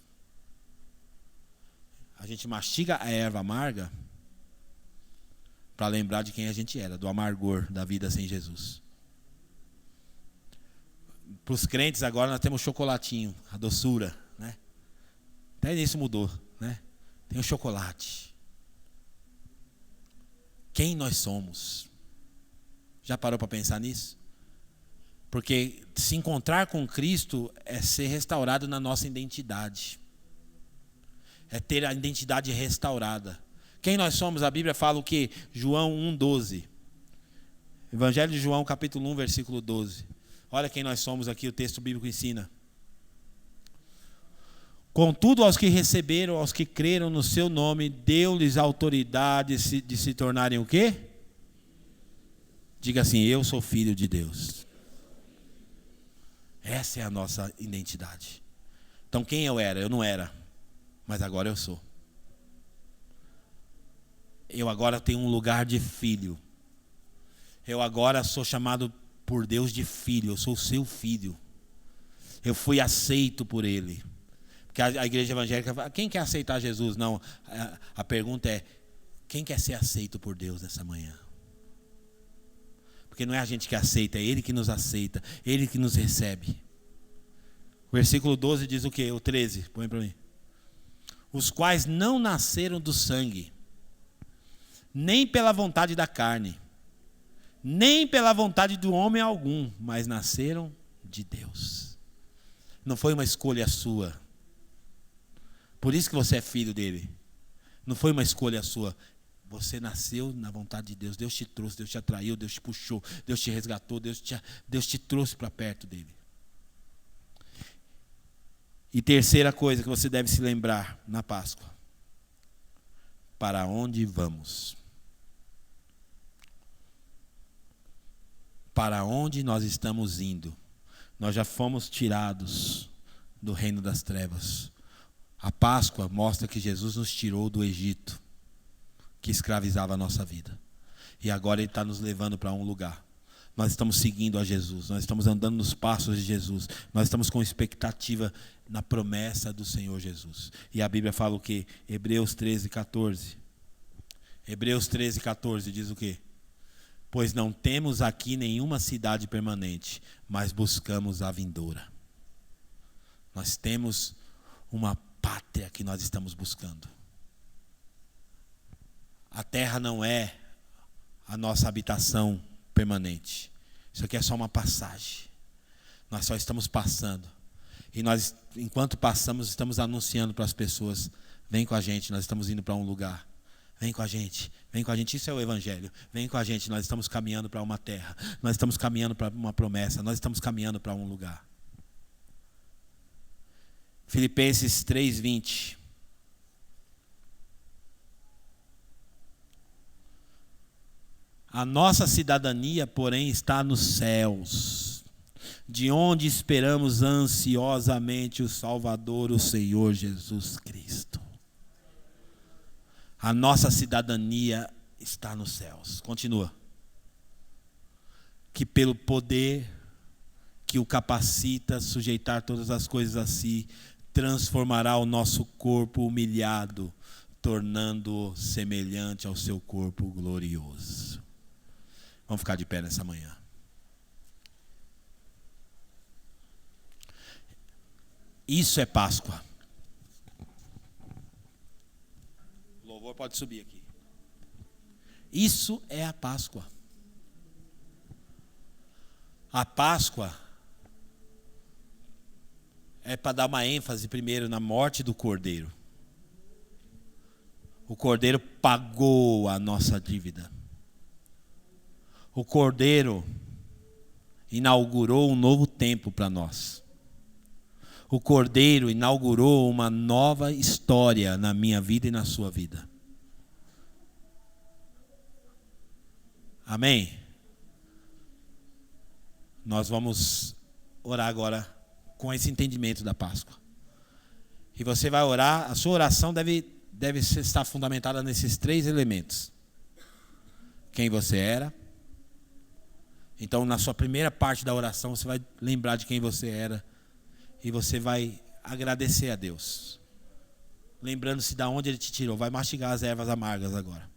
A gente mastiga a erva amarga para lembrar de quem a gente era, do amargor da vida sem Jesus. Para os crentes agora nós temos chocolatinho, a doçura, né? Até isso mudou, né? Tem o chocolate. Quem nós somos? Já parou para pensar nisso? Porque se encontrar com Cristo é ser restaurado na nossa identidade. É ter a identidade restaurada. Quem nós somos? A Bíblia fala o quê? João 1:12. Evangelho de João, capítulo 1, versículo 12. Olha quem nós somos aqui, o texto bíblico ensina. Contudo, aos que receberam, aos que creram no seu nome, deu-lhes autoridade de se tornarem o quê? Diga assim: eu sou filho de Deus. Essa é a nossa identidade. Então quem eu era? Eu não era, mas agora eu sou. Eu agora tenho um lugar de filho. Eu agora sou chamado por Deus de filho. Eu sou seu filho. Eu fui aceito por Ele. Porque a igreja evangélica fala: quem quer aceitar Jesus? Não, a pergunta é: quem quer ser aceito por Deus nessa manhã? Porque não é a gente que aceita, é Ele que nos aceita, Ele que nos recebe. O versículo 12 diz o quê? O 13, põe para mim. Os quais não nasceram do sangue, nem pela vontade da carne, nem pela vontade do homem algum, mas nasceram de Deus. Não foi uma escolha sua. Por isso que você é filho dele. Não foi uma escolha sua. Você nasceu na vontade de Deus. Deus te trouxe, Deus te atraiu, Deus te puxou, Deus te resgatou, Deus te trouxe para perto dele. E terceira coisa que você deve se lembrar na Páscoa: para onde vamos? Para onde nós estamos indo? Nós já fomos tirados do reino das trevas. A Páscoa mostra que Jesus nos tirou do Egito, que escravizava a nossa vida. E agora Ele está nos levando para um lugar. Nós estamos seguindo a Jesus, nós estamos andando nos passos de Jesus, nós estamos com expectativa na promessa do Senhor Jesus. E a Bíblia fala o quê? Hebreus 13:14. Hebreus 13:14 diz o quê? Pois não temos aqui nenhuma cidade permanente, mas buscamos a vindoura. Nós temos uma pátria que nós estamos buscando. A terra não é a nossa habitação permanente. Isso aqui é só uma passagem. Nós só estamos passando. E nós, enquanto passamos, estamos anunciando para as pessoas: Vem com a gente, nós estamos indo para um lugar. Vem com a gente, isso é o Evangelho. Vem com a gente, nós estamos caminhando para uma terra. Nós estamos caminhando para uma promessa. Nós estamos caminhando para um lugar. Filipenses 3:20. A nossa cidadania, porém, está nos céus, de onde esperamos ansiosamente o Salvador, o Senhor Jesus Cristo. A nossa cidadania está nos céus. Continua. Que pelo poder que o capacita a sujeitar todas as coisas a si, transformará o nosso corpo humilhado, tornando-o semelhante ao seu corpo glorioso. Vamos ficar de pé nessa manhã. Isso é Páscoa. O louvor pode subir aqui. Isso é a Páscoa. A Páscoa é para dar uma ênfase primeiro na morte do Cordeiro. O Cordeiro pagou a nossa dívida. O Cordeiro inaugurou um novo tempo para nós. O Cordeiro inaugurou uma nova história na minha vida e na sua vida. Amém? Nós vamos orar agora com esse entendimento da Páscoa. E você vai orar, a sua oração deve estar fundamentada nesses 3 elementos. Quem você era. Então, na sua primeira parte da oração, você vai lembrar de quem você era. E você vai agradecer a Deus. Lembrando-se de onde Ele te tirou. Vai mastigar as ervas amargas agora.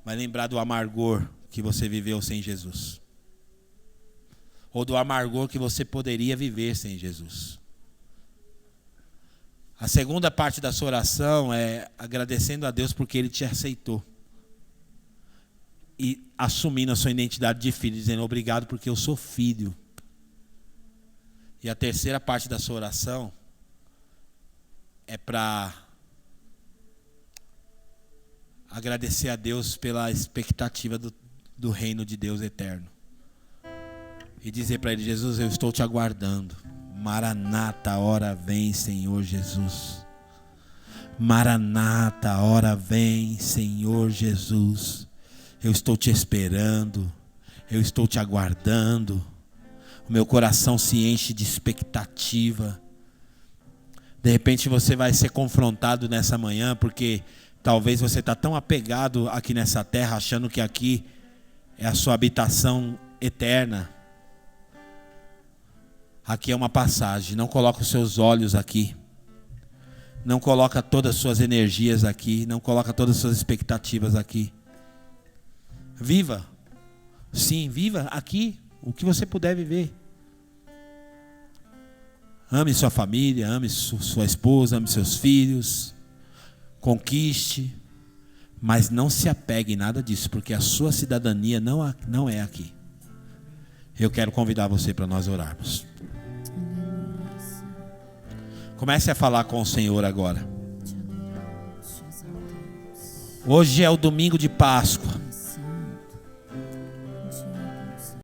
Vai lembrar do amargor que você viveu sem Jesus. Ou do amargor que você poderia viver sem Jesus. A segunda parte da sua oração é agradecendo a Deus porque Ele te aceitou. E assumindo a sua identidade de filho, dizendo obrigado porque eu sou filho. E a terceira parte da sua oração é para agradecer a Deus pela expectativa do reino de Deus eterno. E dizer para Ele, Jesus, eu estou te aguardando. Maranata, a hora vem, Senhor Jesus. Maranata, a hora vem, Senhor Jesus. Eu estou te esperando. Eu estou te aguardando. O meu coração se enche de expectativa. De repente você vai ser confrontado nessa manhã, porque talvez você está tão apegado aqui nessa terra, achando que aqui é a sua habitação eterna. Aqui é uma passagem. Não coloca os seus olhos aqui. Não coloca todas as suas energias aqui. Não coloca todas as suas expectativas aqui. Viva. Sim, viva aqui o que você puder viver. Ame sua família, ame sua esposa, ame seus filhos. Conquiste. Mas não se apegue em nada disso, porque a sua cidadania não é aqui. Eu quero convidar você para nós orarmos. Comece a falar com o Senhor agora. Hoje é o domingo de Páscoa.